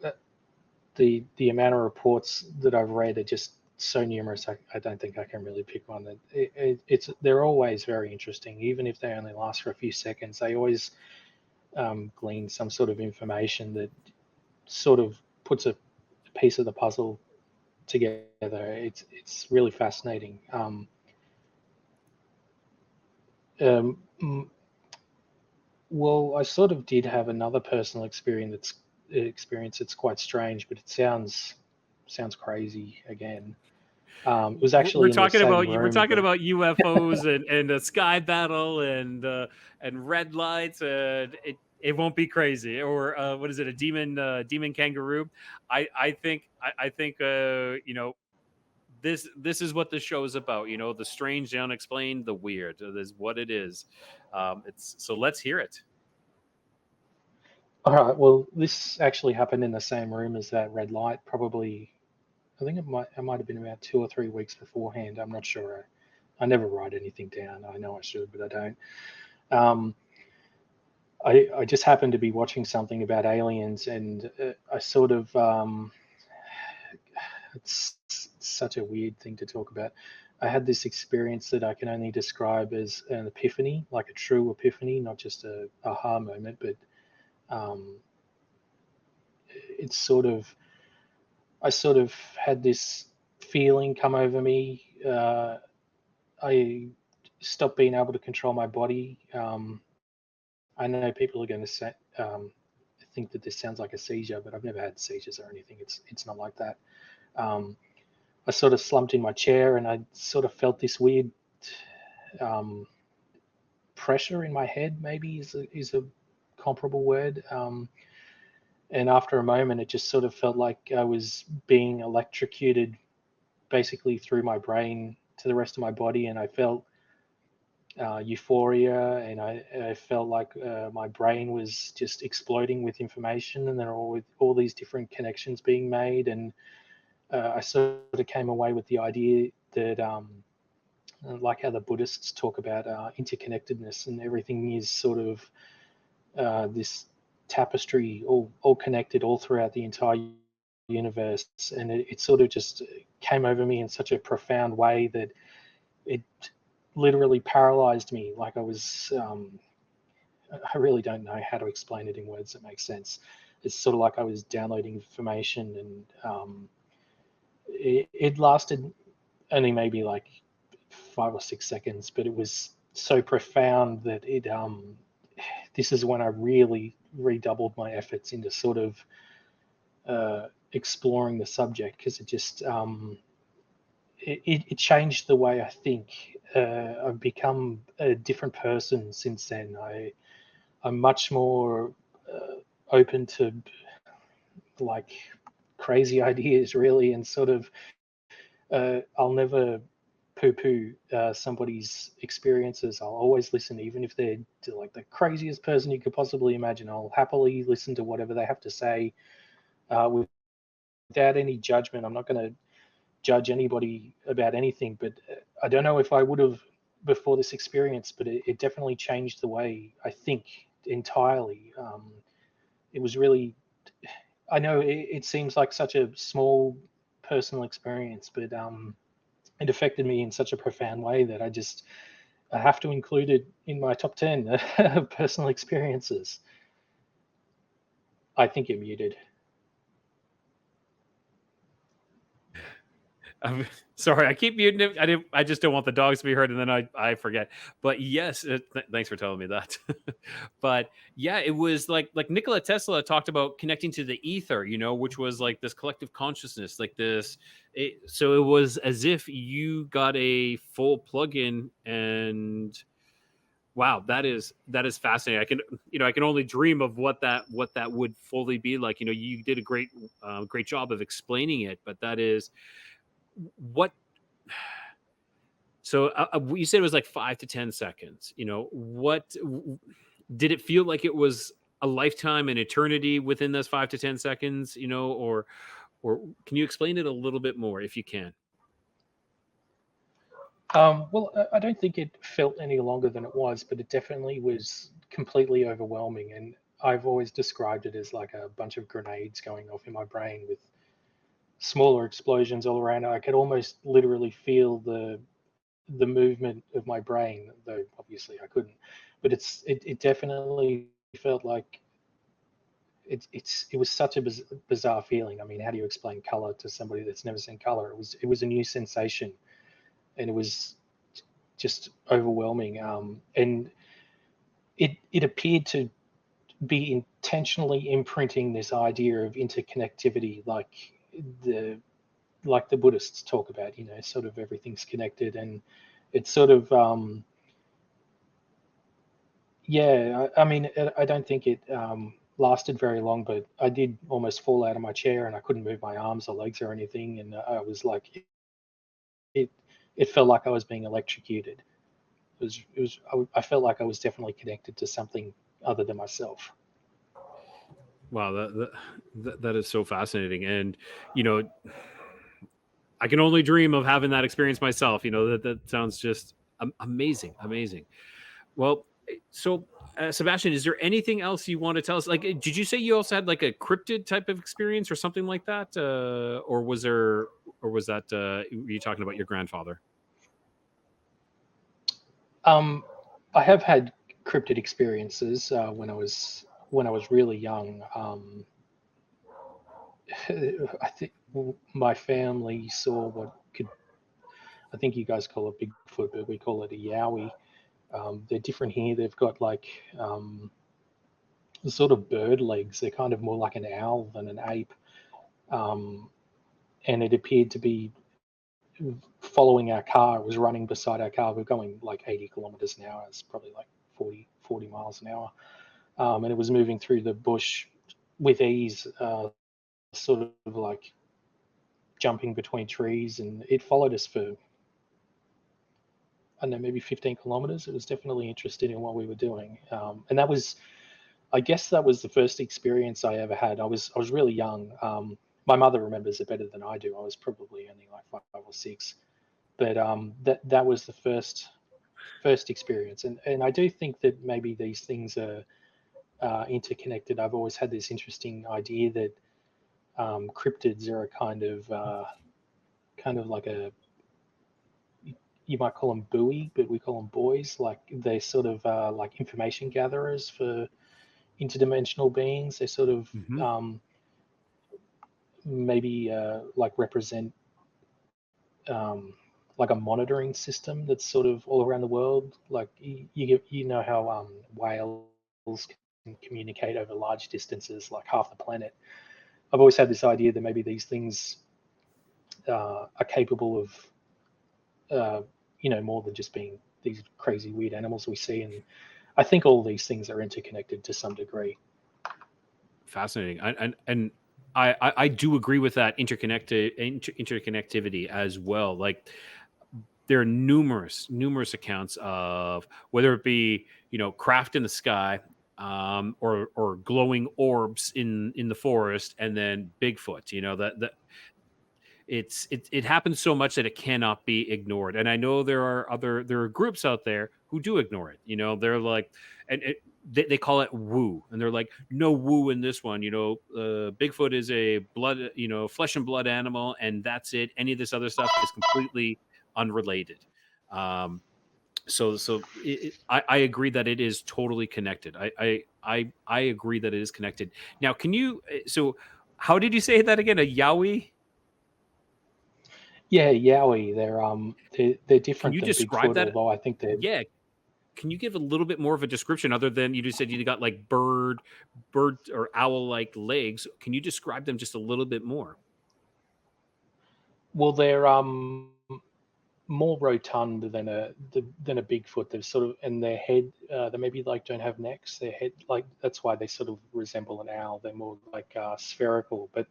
the amount of reports that I've read are just so numerous. I don't think I can really pick one. It's they're always very interesting, even if they only last for a few seconds. They always glean some sort of information that sort of puts a piece of the puzzle together. It's really fascinating. Um, well, I sort of did have another personal experience that's quite strange, but it sounds crazy again. It was We're actually in the talking same about we're room, talking but about UFOs and a sky battle and red lights, and it won't be crazy, or what is it, a demon kangaroo? I think this is what the show is about. The strange, the unexplained, the weird is what it is. It's so let's hear it. all right. Well, this actually happened in the same room as that red light. Probably, I think it might have been about 2 or 3 weeks beforehand. I'm not sure. I never write anything down. I know I should, but I don't. Um, I just happened to be watching something about aliens, and I sort of it's such a weird thing to talk about. I had this experience that I can only describe as an epiphany, like a true epiphany, not just a aha moment, but um, it's sort of I sort of had this feeling come over me. I stopped being able to control my body. I know people are going to say, think that this sounds like a seizure, but I've never had seizures or anything. It's not like that. Um, I sort of slumped in my chair and I sort of felt this weird um, pressure in my head. Maybe is a comparable word. And after a moment, it just sort of felt like I was being electrocuted, basically through my brain to the rest of my body, and I felt euphoria, and I felt like my brain was just exploding with information, and then all these different connections being made, and I sort of came away with the idea that, like how the Buddhists talk about interconnectedness, and everything is sort of this tapestry, all connected, all throughout the entire universe, and it sort of just came over me in such a profound way that it literally paralyzed me. Like I really don't know how to explain it in words that make sense. It's sort of like I was downloading information, and it lasted only maybe like 5 or 6 seconds, but it was so profound that this is when I really redoubled my efforts into sort of exploring the subject, because it changed the way I think. I've become a different person since then. I'm much more open to like crazy ideas, really, and sort of I'll never poo-poo somebody's experiences. I'll always listen, even if they're like the craziest person you could possibly imagine. I'll happily listen to whatever they have to say without any judgment. I'm not going to judge anybody about anything, but I don't know if I would have before this experience, but it definitely changed the way I think entirely. It was really, I know it seems like such a small personal experience, but it affected me in such a profound way that I have to include it in my top 10 of personal experiences. I think you're muted. I'm sorry, I keep muting it. I just don't want the dogs to be heard, and then I forget. But yes, thanks for telling me that. But yeah, it was like Nikola Tesla talked about connecting to the ether, which was like this collective consciousness, like this. So it was as if you got a full plug-in, and wow, that is fascinating. I can only dream of what that would fully be like. You did a great job of explaining it, but that is what. So you said it was like 5 to 10 seconds. What did it feel like? It was a lifetime, an eternity within those 5 to 10 seconds, or can you explain it a little bit more if you can? Well, I don't think it felt any longer than it was, but it definitely was completely overwhelming. And I've always described it as like a bunch of grenades going off in my brain with smaller explosions all around. I could almost literally feel the movement of my brain, though obviously I couldn't. But it definitely felt like it was such a bizarre feeling. I mean, how do you explain color to somebody that's never seen color? It was a new sensation, and it was just overwhelming. And it appeared to be intentionally imprinting this idea of interconnectivity, the the Buddhists talk about. Sort of everything's connected, and it's sort of yeah. I mean, I don't think it lasted very long, but I did almost fall out of my chair, and I couldn't move my arms or legs or anything, and I was like, it it felt like I was being electrocuted. I felt like I was definitely connected to something other than myself. Wow, that is so fascinating, and you know, I can only dream of having that experience myself. That sounds just amazing, amazing. Well, so Sebastian, is there anything else you want to tell us? Like, did you say you also had like a cryptid type of experience or something like that, or was that were you talking about your grandfather? Um, I have had cryptid experiences when I was really young. I think my family saw what could I think you guys call it Bigfoot, but we call it a Yowie. They're different here. They've got like sort of bird legs. They're kind of more like an owl than an ape. Um, and it appeared to be following our car. It was running beside our car. We're going like 80 kilometers an hour. It's probably like 40 miles an hour. And it was moving through the bush with ease, sort of like jumping between trees. And it followed us for, I don't know, maybe 15 kilometers. It was definitely interested in what we were doing. And I guess that was the first experience I ever had. I was really young. My mother remembers it better than I do. I was probably only like 5 or 6, but that was the first experience, and I do think that maybe these things are interconnected. I've always had this interesting idea that cryptids are a kind of like a, you might call them buoy, but we call them buoys. Like they're sort of like information gatherers for interdimensional beings. They sort of Hmm. maybe like represent um, like a monitoring system that's sort of all around the world. Like you know how whales can communicate over large distances, like half the planet. I've always had this idea that maybe these things are capable of more than just being these crazy weird animals we see, and I think all these things are interconnected to some degree. Fascinating. And I do agree with that interconnectivity as well. Like there are numerous accounts of whether it be craft in the sky, or glowing orbs in the forest, and then Bigfoot. That it happens so much that it cannot be ignored. And I know there are groups out there who do ignore it. They're like, and they call it woo, and they're like, no woo in this one. Bigfoot is a blood, flesh and blood animal, and that's it. Any of this other stuff is completely unrelated. Um, I agree that it is totally connected. I agree that it is connected. Now, can you? So, how did you say that again? A Yowie? Yeah, Yowie, they're Can different you than describe Bigfoot, that? although I think they're. Yeah. Can you give a little bit more of a description other than you just said you got like bird or owl-like legs? Can you describe them just a little bit more? Well, they're more rotund than a Bigfoot. They're sort of, and their head, they maybe like don't have necks. Their head, like that's why they sort of resemble an owl. They're more like spherical, but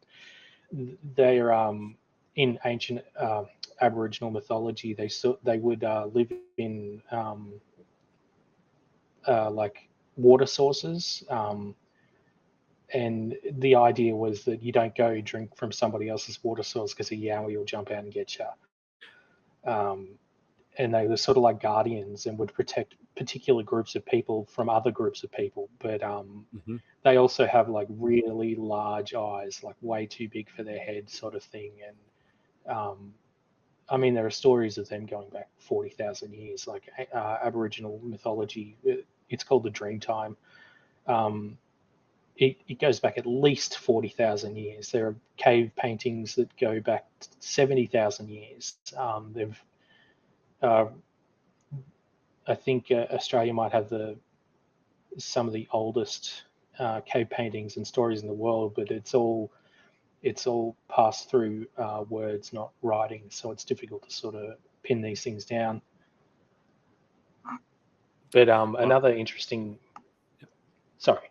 they're in ancient Aboriginal mythology. They would live in like water sources. and the idea was that you don't go drink from somebody else's water source because a Yowie will jump out and get you. Um, and they were sort of like guardians and would protect particular groups of people from other groups of people. But Hmm. they also have like really large eyes, like way too big for their head, sort of thing. And I mean, there are stories of them going back 40,000 years, like Aboriginal mythology. It's called the Dreamtime. Um, it goes back at least 40,000 years. There are cave paintings that go back 70,000 years. Uh, I think Australia might have some of the oldest cave paintings and stories in the world, but it's all passed through words, not writing, so it's difficult to sort of pin these things down. But Well, another interesting, sorry,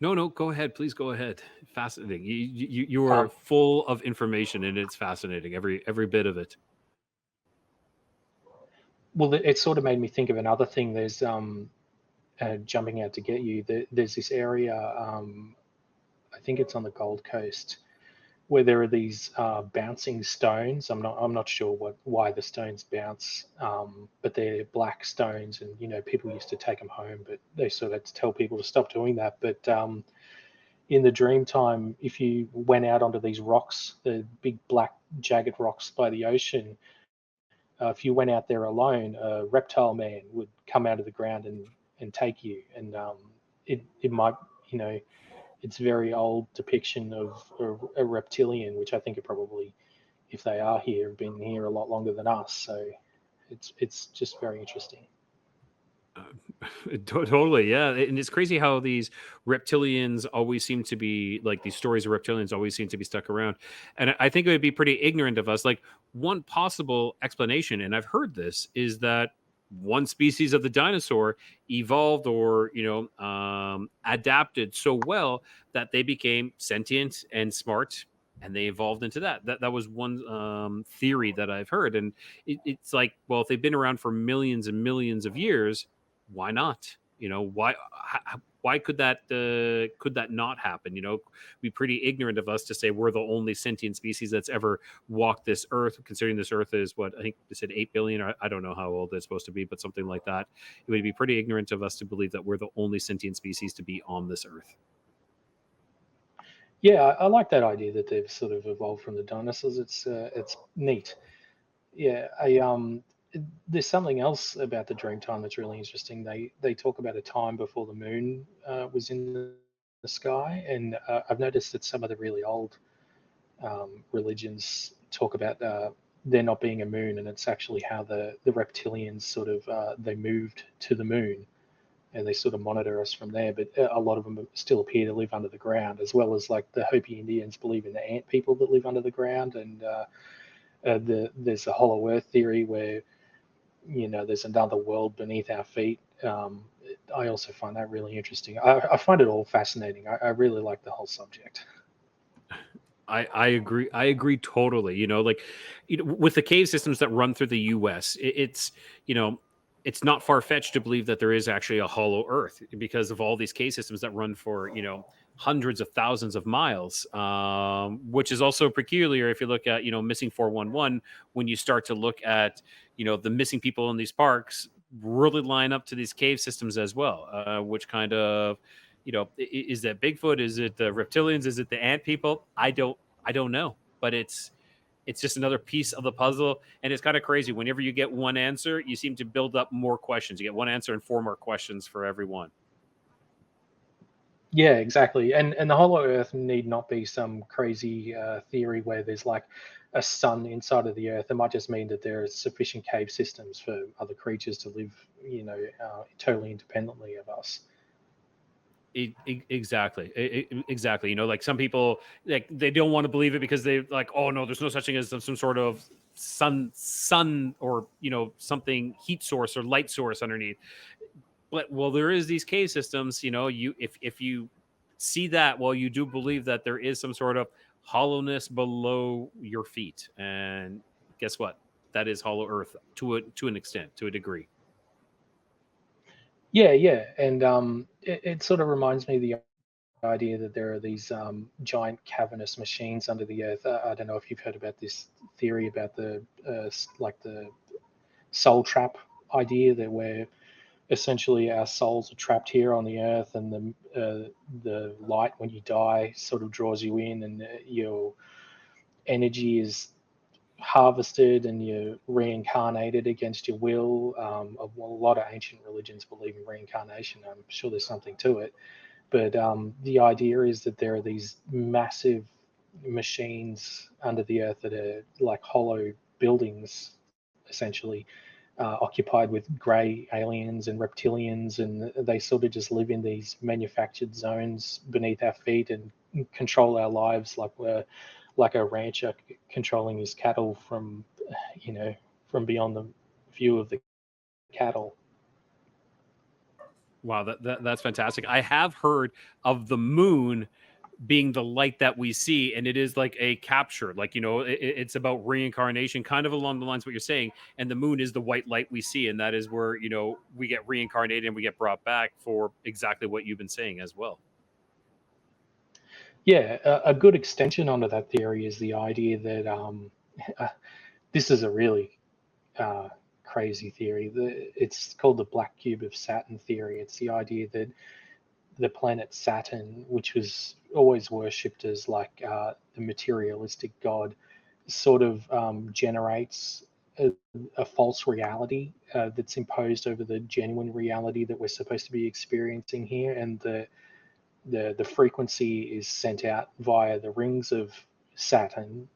no, go ahead. Please go ahead. Fascinating. You are um, full of information, and it's fascinating. Every bit of it. well, it sort of made me think of another thing. There's jumping out to get you. There's this area, I think it's on the Gold Coast, where there are these bouncing stones. I'm not sure why the stones bounce, but they're black stones, and people used to take them home, but they sort of had to tell people to stop doing that. But in the dream time, if you went out onto these rocks, the big black jagged rocks by the ocean, if you went out there alone, a reptile man would come out of the ground and take you, and it might, you know it's very old depiction of a reptilian, which I think are probably, if they are here, have been here a lot longer than us. So it's just very interesting. Totally, yeah, and it's crazy how these reptilians always seem to be like these stories of reptilians always seem to be stuck around, and I think it would be pretty ignorant of us. Like one possible explanation, and I've heard this, is that one species of the dinosaur evolved or adapted so well that they became sentient and smart, and they evolved into that. That was one theory that I've heard, and it's like, well, if they've been around for millions and millions of years, why not? Why could that not happen? Be pretty ignorant of us to say we're the only sentient species that's ever walked this earth, considering this earth is what I think they said 8 billion. Or I don't know how old it's supposed to be, but something like that. It would be pretty ignorant of us to believe that we're the only sentient species to be on this earth. Yeah, I like that idea that they've sort of evolved from the dinosaurs. It's neat. Yeah, there's something else about the dream time that's really interesting. They talk about a time before the moon was in the sky, and I've noticed that some of the really old religions talk about there not being a moon, and it's actually how the reptilians sort of they moved to the moon, and they sort of monitor us from there. But a lot of them still appear to live under the ground, as well as like the Hopi Indians believe in the ant people that live under the ground, and there's a hollow earth theory where there's another world beneath our feet. I also find that really interesting. I find it all fascinating. I really like the whole subject. I agree. I agree totally. Like, with the cave systems that run through the U.S., you know, it's not far fetched to believe that there is actually a hollow Earth because of all these cave systems that run for hundreds of thousands of miles. Which is also peculiar if you look at missing 411. When you start to look at the missing people in these parks, really line up to these cave systems as well, which kind of is that Bigfoot? Is it the reptilians? Is it the ant people? I don't know, but it's just another piece of the puzzle, and it's kind of crazy. Whenever you get one answer, you seem to build up more questions. You get one answer and four more questions for every one. Yeah, exactly. And the hollow Earth need not be some crazy theory where there's like a sun inside of the Earth. It might just mean that there are sufficient cave systems for other creatures to live, totally independently of us. Exactly. Exactly. Like some people, like they don't want to believe it because they like, oh no, there's no such thing as some sort of sun or something, heat source or light source underneath. But well, there is these cave systems. You if you see that, well, you do believe that there is some sort of hollowness below your feet, and guess what? That is hollow Earth to an extent, to a degree. Yeah, yeah, and it sort of reminds me of the idea that there are these giant cavernous machines under the earth. I don't know if you've heard about this theory about the like the soul trap idea, that we're essentially our souls are trapped here on the earth, and the light when you die sort of draws you in, and your energy is harvested and you're reincarnated against your will. A lot of ancient religions believe in reincarnation. I'm sure there's something to it, but the idea is that there are these massive machines under the earth that are like hollow buildings, essentially, occupied with grey aliens and reptilians, and they sort of just live in these manufactured zones beneath our feet and control our lives like we're like a rancher controlling his cattle from, you know, from beyond the view of the cattle. Wow, that's fantastic. I have heard of the moon being the light that we see, and it is like a capture, like, it's about reincarnation, kind of along the lines of what you're saying. And the moon is the white light we see, and that is where we get reincarnated and we get brought back for exactly what you've been saying as well. Yeah, a good extension onto that theory is the idea that this is a really uh, crazy theory. It's called the black cube of Saturn theory. It's the idea that the planet Saturn, which was always worshipped as like the materialistic god, sort of generates a false reality that's imposed over the genuine reality that we're supposed to be experiencing here, and the frequency is sent out via the rings of Saturn,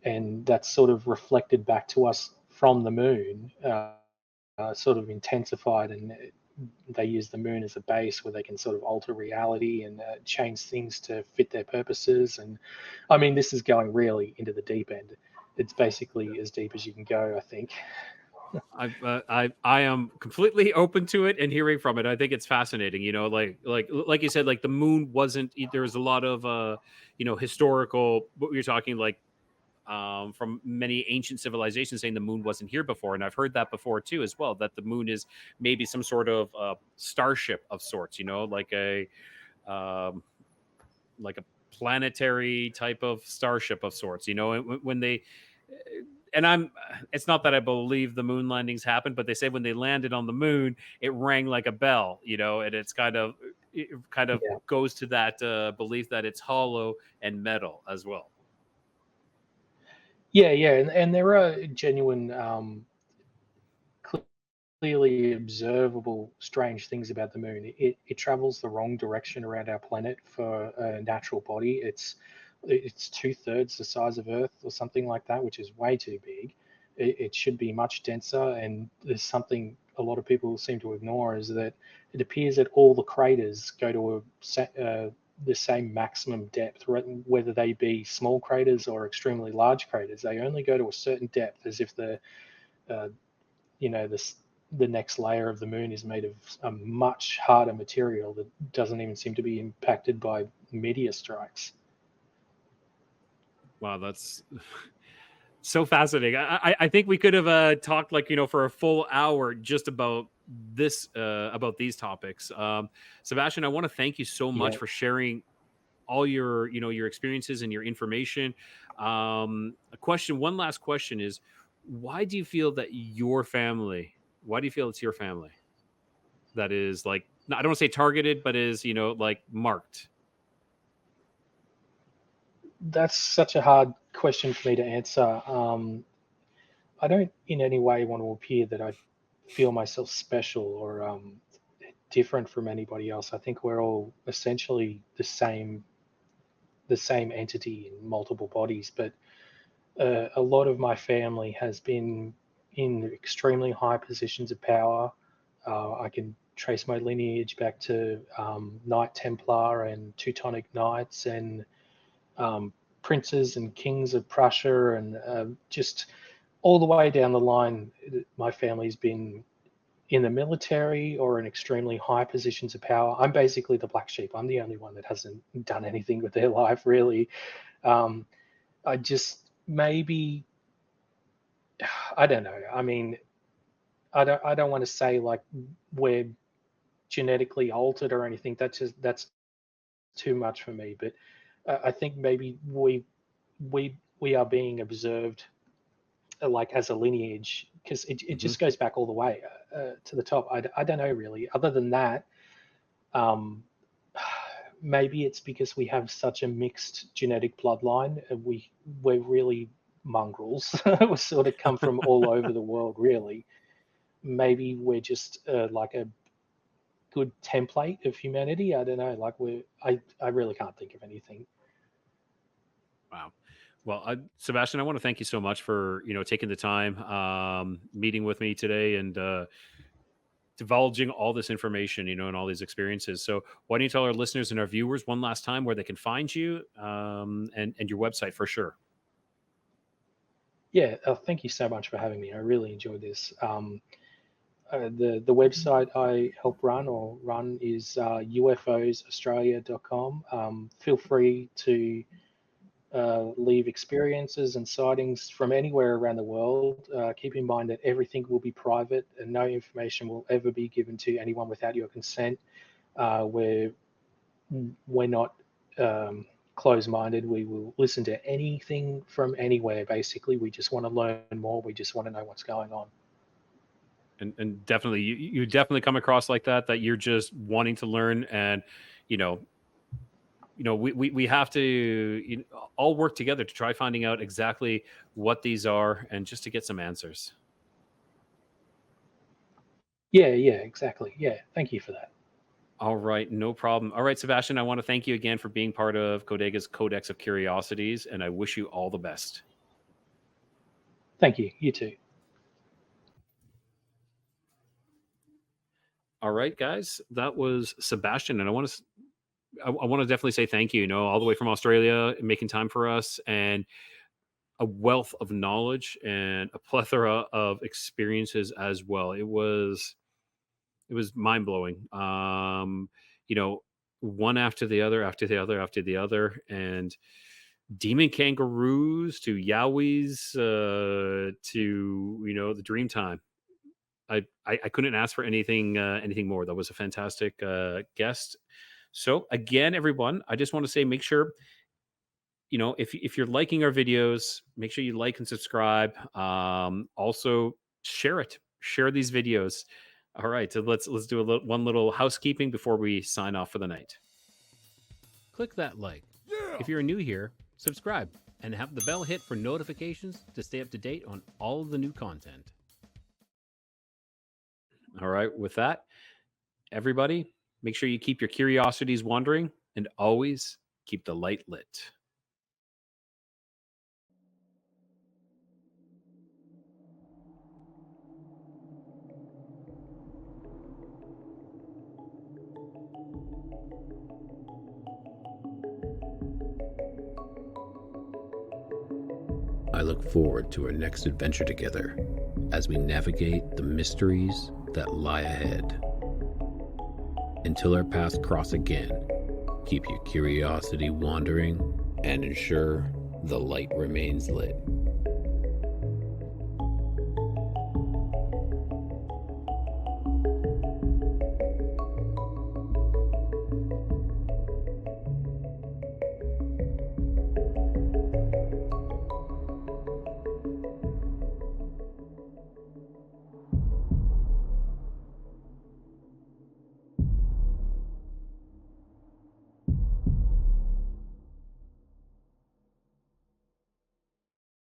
and that's sort of reflected back to us from the moon, sort of intensified, and they use the moon as a base where they can sort of alter reality and change things to fit their purposes. And I mean, this is going really into the deep end. It's basically as deep as you can go, I think. I am completely open to it and hearing from it. I think it's fascinating. Like you said, like the moon wasn't. There's a lot of historical. What you're talking like from many ancient civilizations saying the moon wasn't here before, and I've heard that before too as well. That the moon is maybe some sort of starship of sorts. Um, like a planetary type of starship of sorts. When they and I'm it's not that I believe the moon landings happened, but they say when they landed on the moon, it rang like a bell, and it kind of Yeah, goes to that belief that it's hollow and metal as well. yeah, and there are genuine, clearly observable strange things about the moon. It travels the wrong direction around our planet for a natural body. It's two-thirds the size of Earth or something like that, which is way too big. It should be much denser. And there's something a lot of people seem to ignore, is that it appears that all the craters go to the same maximum depth, whether they be small craters or extremely large craters. They only go to a certain depth, as if uh, the next layer of the moon is made of a much harder material that doesn't even seem to be impacted by meteor strikes. Wow, that's so fascinating. I think we could have talked like for a full hour just about this about these topics. Sebastian, I want to thank you so much Yeah, for sharing all your experiences and your information. A question, one last question is, why do you feel that your family? Why do you feel it's your family that is like, I don't want to say targeted, but is like marked? that's such a hard question for me to answer. I don't in any way want to appear that I feel myself special or different from anybody else. I think we're all essentially the same entity in multiple bodies, but a lot of my family has been in extremely high positions of power. I can trace my lineage back to Knight Templar and Teutonic Knights, and um, princes and kings of Prussia, and just all the way down the line. My family's been in the military or in extremely high positions of power. I'm basically the black sheep. I'm the only one that hasn't done anything with their life, really. Um, I just maybe I don't know. I mean, I don't want to say like we're genetically altered or anything. That's too much for me. But I think maybe we are being observed like as a lineage because it Hmm. just goes back all the way to the top. I don't know really. Other than that, um, maybe it's because we have such a mixed genetic bloodline. We're really mongrels. We sort of come from all over the world, really. Maybe we're just like a good template of humanity. I don't know. Like I really can't think of anything. Wow. Well, Sebastian, I want to thank you so much for taking the time, meeting with me today, and divulging all this information, and all these experiences. So, why don't you tell our listeners and our viewers one last time where they can find you, and your website for sure. Yeah, thank you so much for having me. I really enjoyed this. The website I help run is ufosaustralia.com. Feel free to leave experiences and sightings from anywhere around the world. Keep in mind that everything will be private and no information will ever be given to anyone without your consent. We're not closed-minded. We will listen to anything from anywhere. Basically, we just want to learn more. We just want to know what's going on. And definitely, you definitely come across like that you're just wanting to learn, and you know we have to all work together to try finding out exactly what these are, and just to get some answers. Yeah, yeah, exactly. Yeah, thank you for that. All right, no problem. All right, Sebastian, I want to thank you again for being part of Codega's Codex of Curiosities, and I wish you all the best. Thank you. You too. All right, guys, that was Sebastian, and I want to definitely say thank you. All the way from Australia, making time for us, and a wealth of knowledge and a plethora of experiences as well. It was mind blowing. You know, one after the other, after the other, after the other, and demon kangaroos to Yowies to the dream time. I couldn't ask for anything more. That was a fantastic guest. So again, everyone, I just want to say, make sure if you're liking our videos, make sure you like and subscribe. Also share these videos. All right, so let's do one little housekeeping before we sign off for the night. Click that like. If you're new here, subscribe and have the bell hit for notifications to stay up to date on all of the new content. All right, with that, everybody, make sure you keep your curiosities wandering and always keep the light lit. I look forward to our next adventure together as we navigate the mysteries that lie ahead. Until our paths cross again, keep your curiosity wandering and ensure the light remains lit.